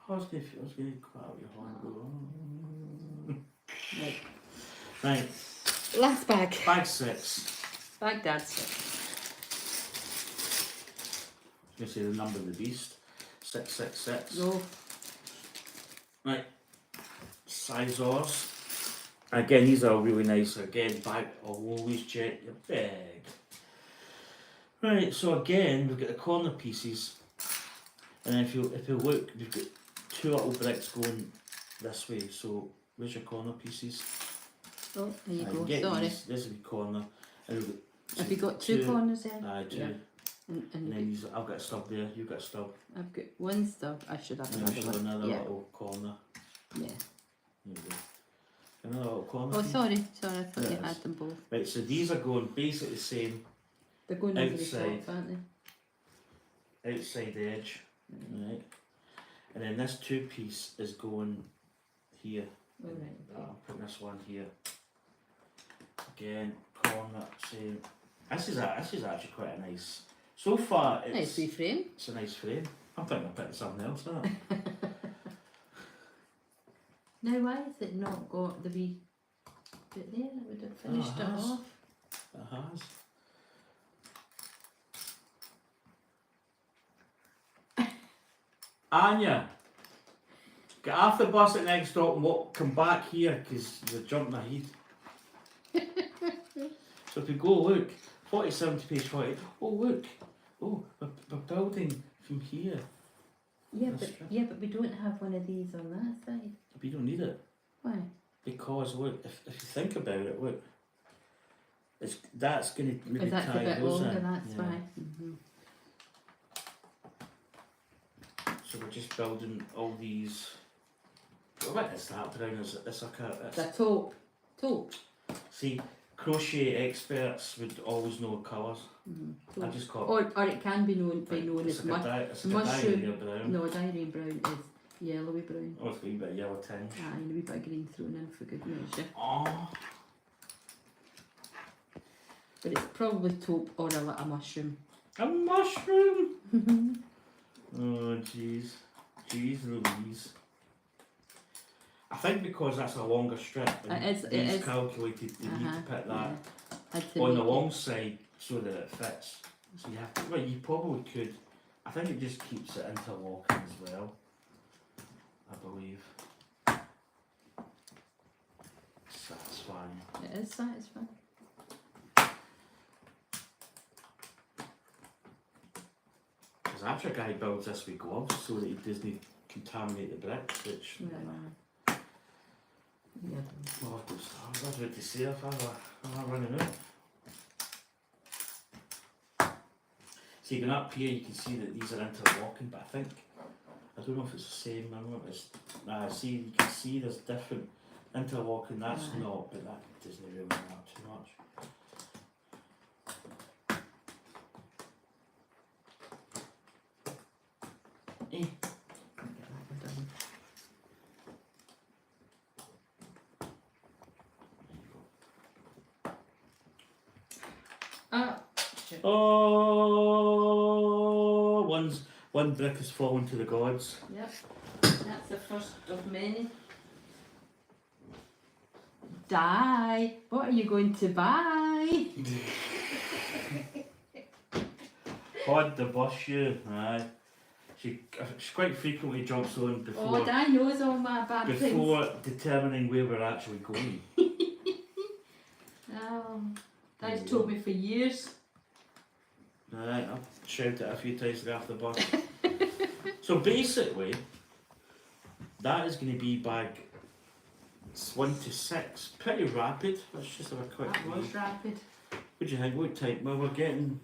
I was going to clap your hand. Right. Right, Last bag. bag 6. Bag Dad's. I'm going to say the number of the beast. 666. Go. Right, Sizors. Again, these are really nice. Again, bag, always check your bag. Right, so again, we've got the corner pieces. And then if you look, we've got 2 little bricks going this way. So where's your corner pieces? Oh, there you I go. can get Sorry. these. There's a wee corner. And we've got Have you got two corners then? two. Yeah. And And then these, I've got a stub there. You've got a stub. I've got one stub. I should have And then we've another got one. another Yeah. little corner. Yeah. There you go. Another little corner. Oh, piece. sorry. Sorry, I thought There you it had is. them both. Right, so these are going basically the same They're going over the Outside. top, aren't they? outside edge. Right. And then this 2 piece is going here. All right. I'm putting this one here. Again, corner, same. This is actually quite a nice. So far, it's Nice wee frame. it's a nice frame. I'm thinking of putting something else in it. Now, why has it not got the wee bit there? It would have finished it it has. off. It has. Anya, get off the bus at next stop and come back here because you're jumping ahead. So if we go, look, 47 to page 40. Oh, look. Oh, we're building from here. Yeah, That's but true. yeah, but we don't have one of these on that side. We don't need it. Why? Because, look, if you think about it, look. That's going to maybe Is that a tie bit those longer? in. That's Yeah. why. So we're just building all these. What is that brown? It's like a. It's a taupe. Taupe. See, crochet experts would always know colours. I Taupe. just call it. Or it can be known it's as like it's like a mushroom. diarrhea brown. No, diary brown is yellowy brown. Oh, it's a wee bit of yellow tinge. Aye, and a wee bit of green thrown in for good measure. Oh, But it's probably taupe or a little mushroom. a mushroom! Oh, jeez. Jeez Louise. I think because that's a longer strip, and It is. these calculated, they need to put that Yeah. Had to on the make long side so that it fits. So you have to, well, you probably could. I think it just keeps it interlocking as well, I believe. Satisfying. It is satisfying. Because after a guy builds this with gloves so that he doesn't contaminate the bricks, which, Yeah. Yeah. well, I was about to say if I'm running out. So you going up here, you can see that these are interlocking, but I don't know if it's the same. I don't know if it's. See, you can see there's different interlocking. That's Right. not, but that doesn't really matter too much. Eh. Get that one done. Ah, shit. Oh, one brick has fallen to the gods. Yep. That's the first of many. Die. What are you going to buy? Hod the bus you, aye. She quite frequently jumps on Oh, Di knows all my bad things. before determining where we're actually going. Oh, Di's told me for years. Alright, I've shouted it a few times to get off the bus. So basically, that is going to be bag 1 to 6. Pretty rapid. Let's just have a quick That look. was rapid. What do you think? What time? Well, we're getting.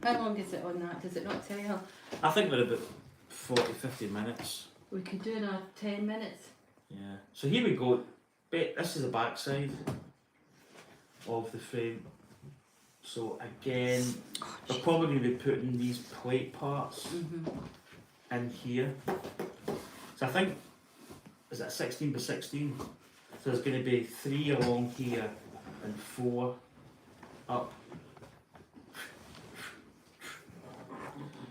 How long is it on that? Does it not tell you? I think we're about 40-50 minutes. We could do another 10 minutes. Yeah. So here we go. This is the back side of the frame. So again, we're probably going to be putting these plate parts in here. So I think, is that 16 by 16? So there's going to be 3 along here and 4 up.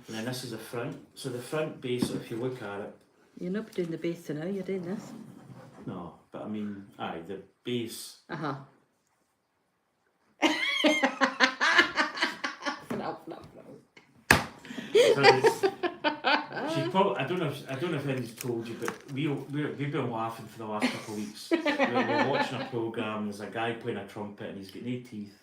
And then this is the front. So the front base, if you look at it, You're not doing the base now, you're doing this. no, but I mean, aye, the base. Uh-huh. So it's- she probably, I don't know if anyone's told you, but we've been laughing for the last couple of weeks. We're watching a programme, there's a guy playing a trumpet and he's got no teeth.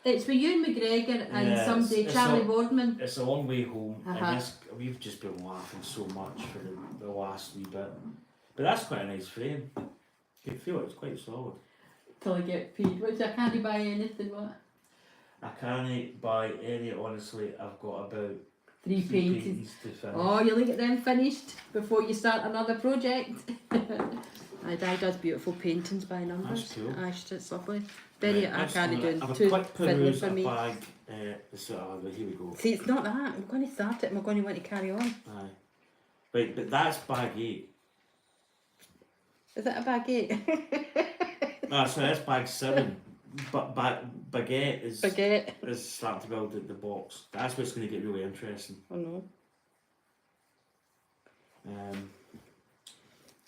It's for Ewan McGregor and Yeah, somebody, it's Charlie a- Boardman. It's a long way home, Uh-huh. and we've just been laughing so much for the last wee bit. But that's quite a nice frame. You can feel it's quite solid. Till I get paid, which I can't buy anything, what? I can't buy any, honestly. I've got about 3 3 paintings. paintings to finish. Oh, you'll get them finished before you start another project. My dad does beautiful paintings by numbers. That's cool. Aye, it's lovely. Very, Right, I let's can't have do a too quick fiddly peruse for a me. bag. Here we go. See, it's not that. I'm going to start it and we're going to want to carry on. Aye. Right, but that's bag 8. Is it a bag 8? Sorry, that's bag 7. But baguette is Baguette. is starting to build the box. That's what's going to get really interesting. Oh no. Um,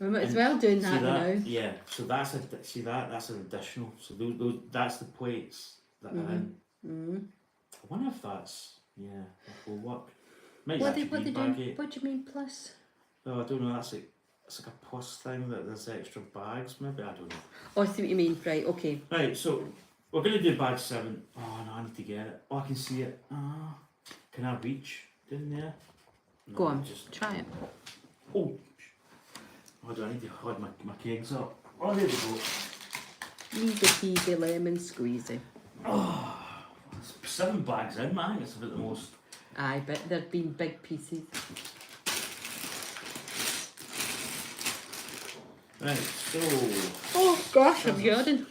We might as And well doing see that now. Yeah. So that's that's an additional. So those that's the plates that are in. Mm. I wonder if that's that will work. Might What do actually be you bag do? 8. What do you mean plus? Oh, I don't know. That's like it's like a plus thing that there's extra bags. Maybe I don't know. Oh, I see what you mean. Right, okay. Right, so we're gonna do bag 7. Oh no, I need to get it. Oh, I can see it. Ah, can I reach in there? No, Go on, Just try it. oh. Oh, do I need to hold my kegs up? Oh, there we go. Easy peasy lemon squeezy. Oh, 7 bags in, man. It's about the most. Aye, but there've been big pieces. Right, so Oh gosh, I'm yawning.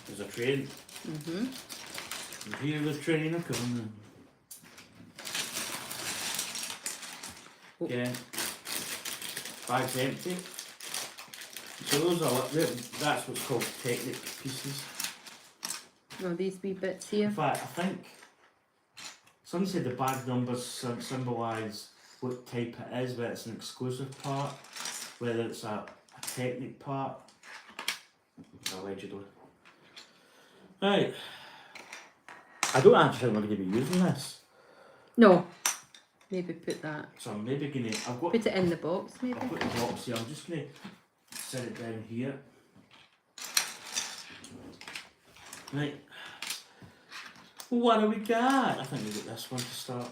there's a train. Mhm. You hear the train a coming. Oh. Again, bag's empty. So those are that's what's called Technic pieces. No, these wee bits In here. fact, I think someone said the bag numbers symbolise what type it is, whether it's an exclusive part, whether it's a Technic part, allegedly. Right. I don't actually think we're going to be using this, No. Maybe put that. so I'm maybe going to. Put it in the box, maybe. I've got the box here. I'm just going to set it down here. Right. What do we got? I think we got this one to start.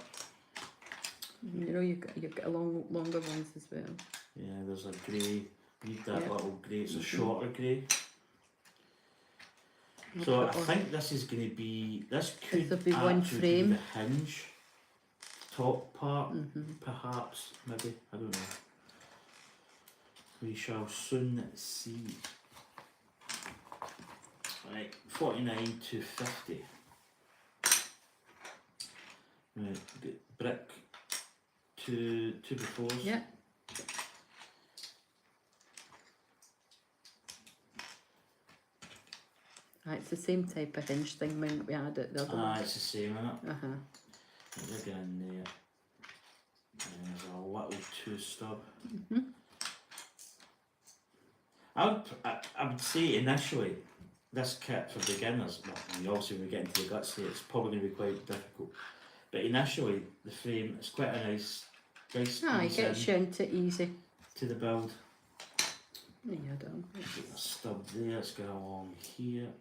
You know, you've got a longer ones as well. Yeah, there's a grey. We need that Yeah. little grey. It's a Mhm. shorter grey. I'll So I put on- think this is going to be. This could This'll be one actually frame. be the hinge top part, Mhm. perhaps. Maybe I don't know. We shall soon see. Right, 49 to 50. Right, get brick to 2x4s. Yeah. It's the same type of hinge thing when we had it the other Ah, one. it's the same, isn't it? Uh-huh. They're getting there. And there's a little 2 stub. Mhm. I would say initially, this kit for beginners, well, I mean, obviously when we get into the guts here, it's probably going to be quite difficult. But initially, the frame is quite a nice Aye, ease gets in you into easy. to the build. Yeah, done. A stub there, it's going along here.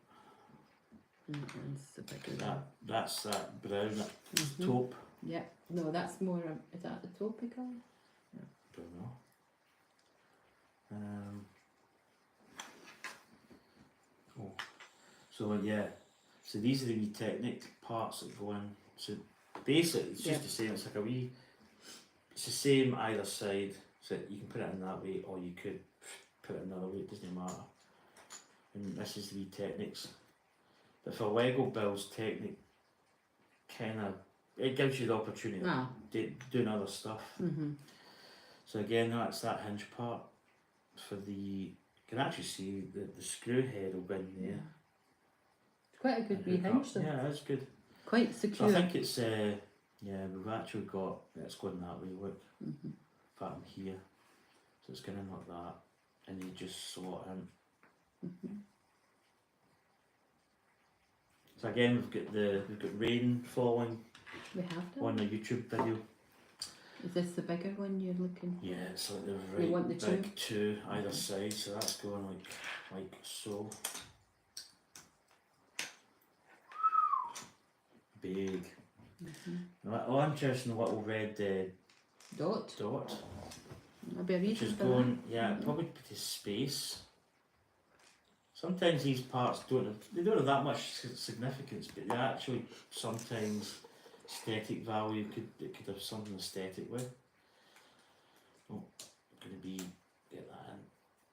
That one's the bigger one. That's that brown at Mhm. the top. Yeah. No, that's more. Is that the taupey colour? Don't know. Oh. So yeah, so these are the wee Technic parts that go in. So basically, it's just Yeah. the same. It's like a wee. It's the same either side. So you can put it in that way, or you could put it another way. It doesn't matter. And this is the wee Technics. But for Lego builds, Technic kind of it gives you the opportunity Ah. of doing other stuff. Mhm. So again, that's that hinge part for the. You can actually see the screw head will go in there. It's quite a good wee Hook up. hinge though. Yeah, that's good. Quite So secure. I think it's yeah, we've actually got it's going that way. Look, Mhm. bottom here, so it's going in like that, and you just slot in. Mhm. So again, we've got rain falling We have on done. the YouTube video. Is this the bigger one you're looking? Yeah, it's like the You want right the big two either side, so that's going like so. Big. Oh, interesting little red Dot. dot, That'll be a which reason is for going, yeah, Mhm. probably to space. Sometimes these parts don't have that much significance, but they actually sometimes aesthetic value it could have something aesthetic with. Oh, going to be get that in.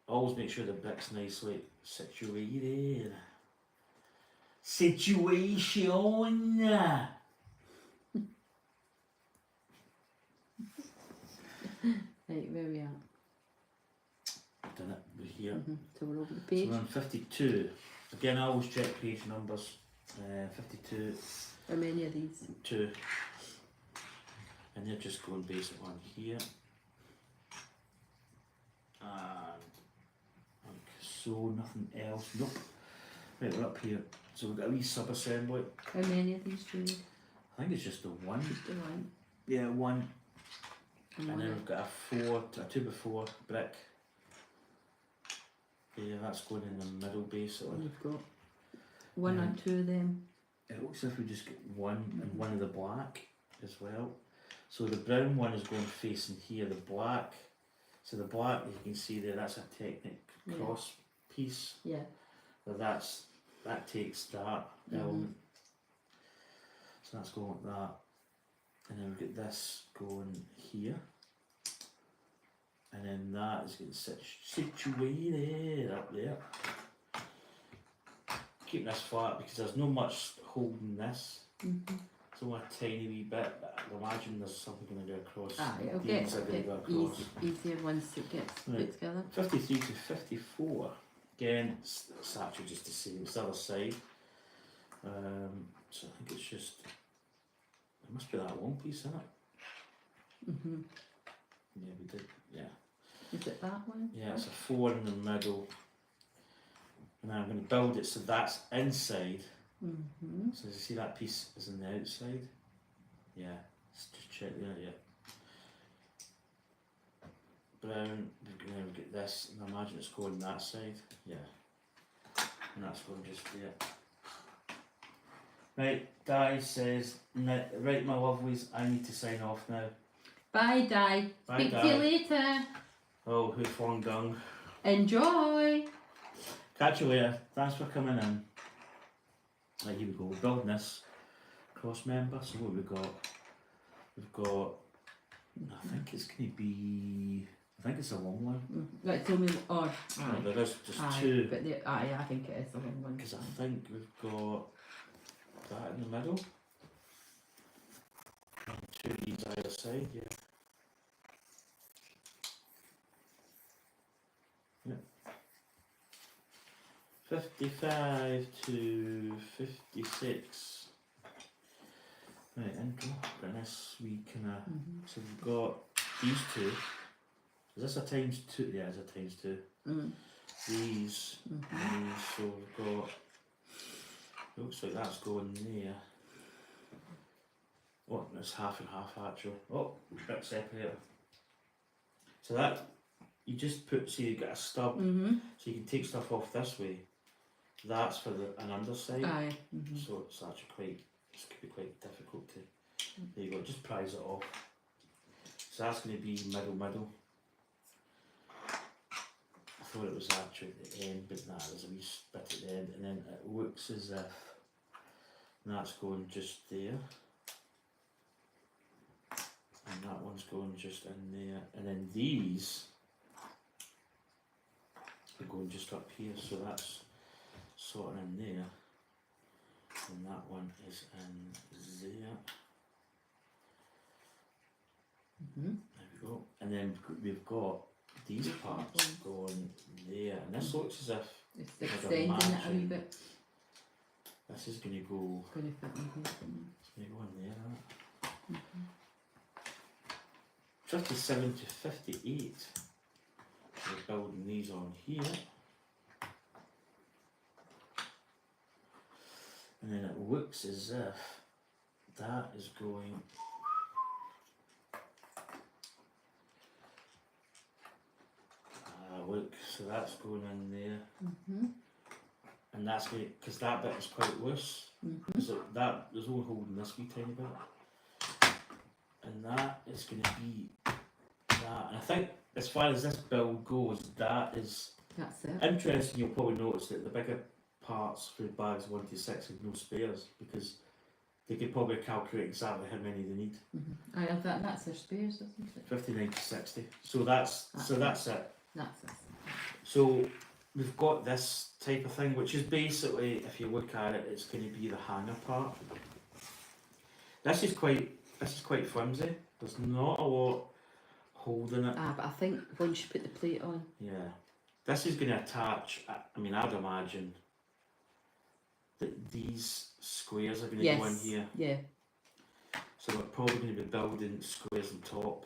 Always make sure the brick's nicely situated. Situation. Right, where we are. Done it. We're here. So we're over the So page. we're on 52. Again, I always check page numbers. 52, How many of these? 2. And they're just going basic on here. And like so, nothing else. Nope. Right, we're up here. So we've got a wee sub assembly. How many of these do you need? I think it's just the one. Just the one. Yeah, one. And And then one. we've got a 2x4 brick. Yeah, that's going in the middle basically. You've got one Um, and two of them. It looks as if we just get one and one of the black as well. So the brown one is going facing here, the black. So the black, you can see there, that's a Technic Yeah. cross piece. Yeah. So that takes that element. So that's going like that. And then we've got this going here. And then that is getting situated up there. Keeping this flat because there's no much holding this. It's only a tiny wee bit, but I imagine there's something going to go across. Ah, it'll get, These are going to go across. easier once it gets Right. put together. 53 to 54. Again, it's actually just the same. It's the other side. So I think it's just. It must be that one piece, isn't it? Yeah, we did. Yeah. Is it that one? Yeah, it's a 4 in the middle. And I'm going to build it so that's inside. So you see that piece is on the outside? Yeah, let's just check there, yeah. Brown, then we get this, and I imagine it's going that side. Yeah. And that's going just there. Right, Di says, right my lovelies, I need to sign off now. Bye, Di. Bye, Speak Di. to you later. Oh, who flung dung. Enjoy. Catch you later. Thanks for coming in. Right, here we go. We're building this cross member. So what have we got? We've got, I think it's going to be, I think it's a long one. Right, tell me, No, there is just two. But I think it is the long one. Because I think we've got that in the middle. And two of these either side, yeah. Yeah. 55 to 56. Right, intro. Got this wee kind of. So we've got these two. Is this a times two? Yeah, it's a times two. These, and these. So we've got. Looks like that's going there. Oh, it's half and half actually. Oh, bit separator. So that you just put. So you get a stub. So you can take stuff off this way. That's for an underside. Aye. So it's actually quite. This could be quite difficult to. There you go. Just prise it off. So that's going to be middle. I thought it was actually at the end, but nah, there's a wee bit at the end, and then it looks as if that's going just there, and that one's going just in there, and then these are going just up here. So that's sort of in there. And that one is in there. There we go. And then we've got these parts going there. And this looks as if It's like a extending it a wee matching. bit. This is going to go. It's going to fit in here. It's going to go in there. 57 to 58. We're building these on here. And then it looks as if that is going. Look, so that's going in there. And that's going because that bit is quite loose. So that there's only holding this wee tiny bit. And that is going to be that. And I think as far as this build goes, that is That's it. interesting. You'll probably notice that the bigger parts for bags 1 to 6 have no spares because they could probably calculate exactly how many they need. I have that. That's their spares, isn't it? 59 to 60. So that's it. That's it. So we've got this type of thing, which is basically, if you look at it, it's going to be the hanger part. This is quite flimsy. There's not a lot holding it. But I think once you put the plate on. Yeah. This is going to attach. I mean, I'd imagine that these squares are going to go in here. Yeah. So we're probably going to be building squares on top,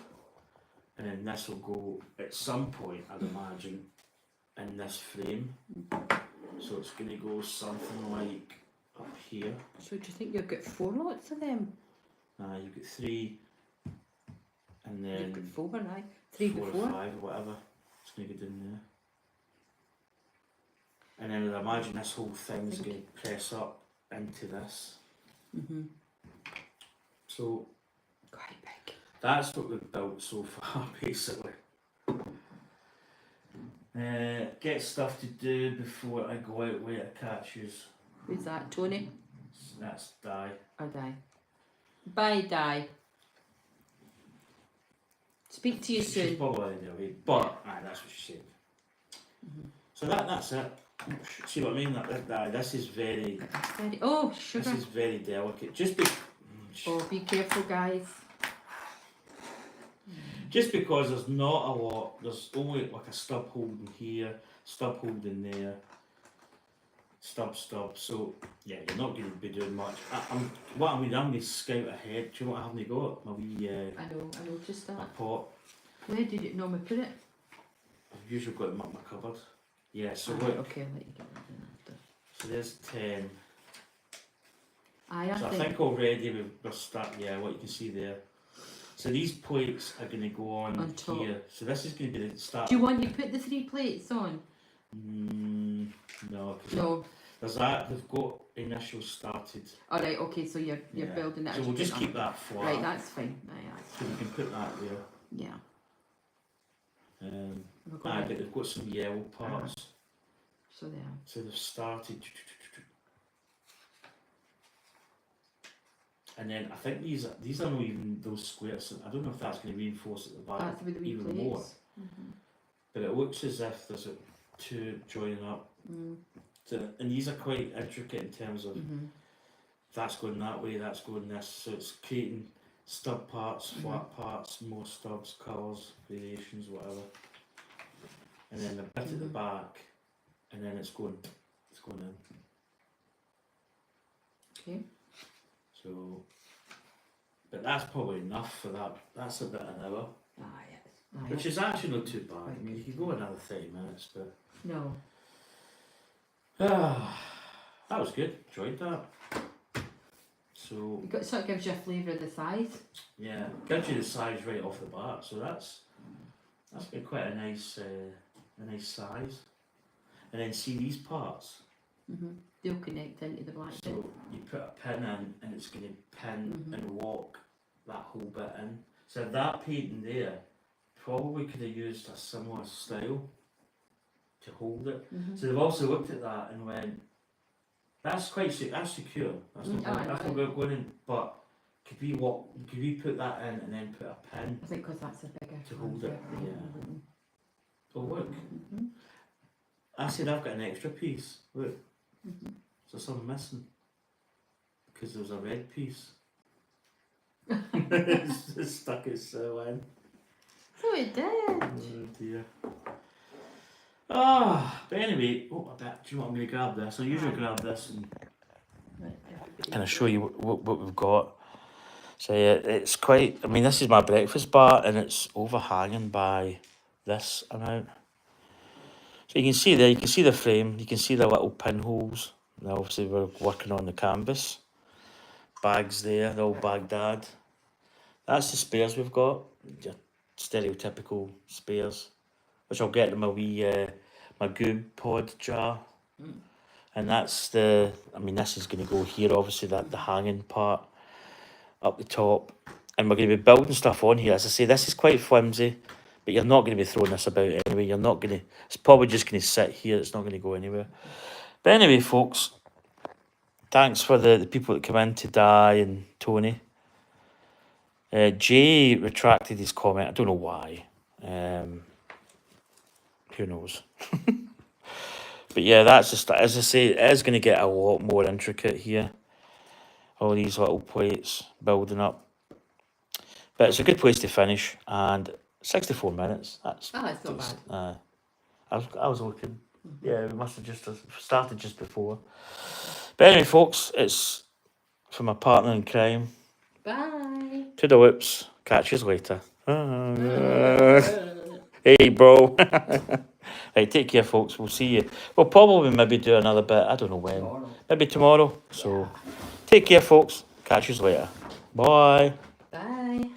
and then this will go at some point, I'd imagine, in this frame. So it's going to go something like up here. So do you think you'll get 4 lots of them? You've got 3, and You then put 4, aye. 3 4 before. or 5 or whatever. It's going to go down there. And then I'd imagine this whole thing's going to press up into this. So Quite big. that's what we've built so far, basically. Get stuff to do before I go out where it catches. Who's that? Tony? That's Di. Or Di? Bye, Di. Speak to you She's soon. probably away, but aye, that's what she said. So that's it. See what I mean? This is very, Oh, sugar. this is very delicate. Oh, be careful, guys. Just because there's not a lot, there's only like a stub holding here, stub holding there, stub. So yeah, you're not going to be doing much. I'm going to scout ahead. Do you know what I haven't got? My wee I noticed my that. pot. Where did it normally put it? I've usually got them up my cupboard. Yeah, so Aye, look, okay, I'll let you get that then after. so there's 10. Aye, So I think already we're starting, yeah, what you can see there. So these plates are going to go on top. here. So this is going to be the start. Do you want you put the 3 plates on? No, because No. there's that, they've got initials started. Alright, okay, so you're Yeah. building it. So as we'll you just go keep on. that flat. Right, that's fine. Aye, that's So we can put that there. yeah. We're But going they've got some yellow parts. so there. So they've started. And then I think these are not even those squares. I don't know if that's going to reinforce at the back That's with the wee even plates. more. But it looks as if there's two joining up. So, and these are quite intricate in terms of that's going that way, that's going this. So it's creating stub parts, flat parts, more stubs, colours, variations, whatever. And then a bit at the back, and then it's going in. Okay. So, but that's probably enough for that. That's a bit an hour, Aye, yes. Aye, which is actually not too bad. Quite I mean, you good. could go another 30 minutes, but no. that was good. Enjoyed that. So It sort of gives you a flavour of the size. yeah, gives you the size right off the bat. So that's been quite a nice size. And then see these parts. They'll connect into the black bit. So you put a pin in, and it's going to pin and lock that whole bit in. So that painting there probably could have used a similar style to hold it. So they've also looked at that and went, that's quite that's secure. That's not going in. But could we put that in and then put a pin I think because that's a bigger to hold it? one, Yeah. Oh look, I said I've got an extra piece. Look, so something missing because there was a red piece. It's stuck its in. So it did. Oh dear. But anyway, do you want me to grab this? I usually grab this and Right, kind of show you what we've got. So yeah, it's quite, I mean, this is my breakfast bar and it's overhanging by this amount. So you can see there, you can see the frame, you can see the little pinholes. Now obviously we're working on the canvas. Bags there, they're all Baghdad. That's the spares we've got, your stereotypical spares, which I'll get in my wee, my goob pod jar. And that's I mean this is going to go here, obviously the hanging part up the top. And we're going to be building stuff on here. As I say, this is quite flimsy, but you're not going to be throwing this about anyway. You're not going to, it's probably just going to sit here, it's not going to go anywhere. But anyway, folks, thanks for the people that come in to Di and Tony. Jay retracted his comment. I don't know why. Who knows? But yeah, that's just, as I say, it is going to get a lot more intricate here. All these little plates building up. But it's a good place to finish. And 64 minutes. That's it's not bad. I was looking. Yeah, we must have just started just before. But anyway, folks, it's from my partner in crime. Bye. To the whoops. Catch you later. Hey, bro. Right, take care, folks. We'll see you. We'll probably maybe do another bit. I don't know when. Tomorrow. Maybe tomorrow. So, take care, folks. Catch you later. Bye. Bye.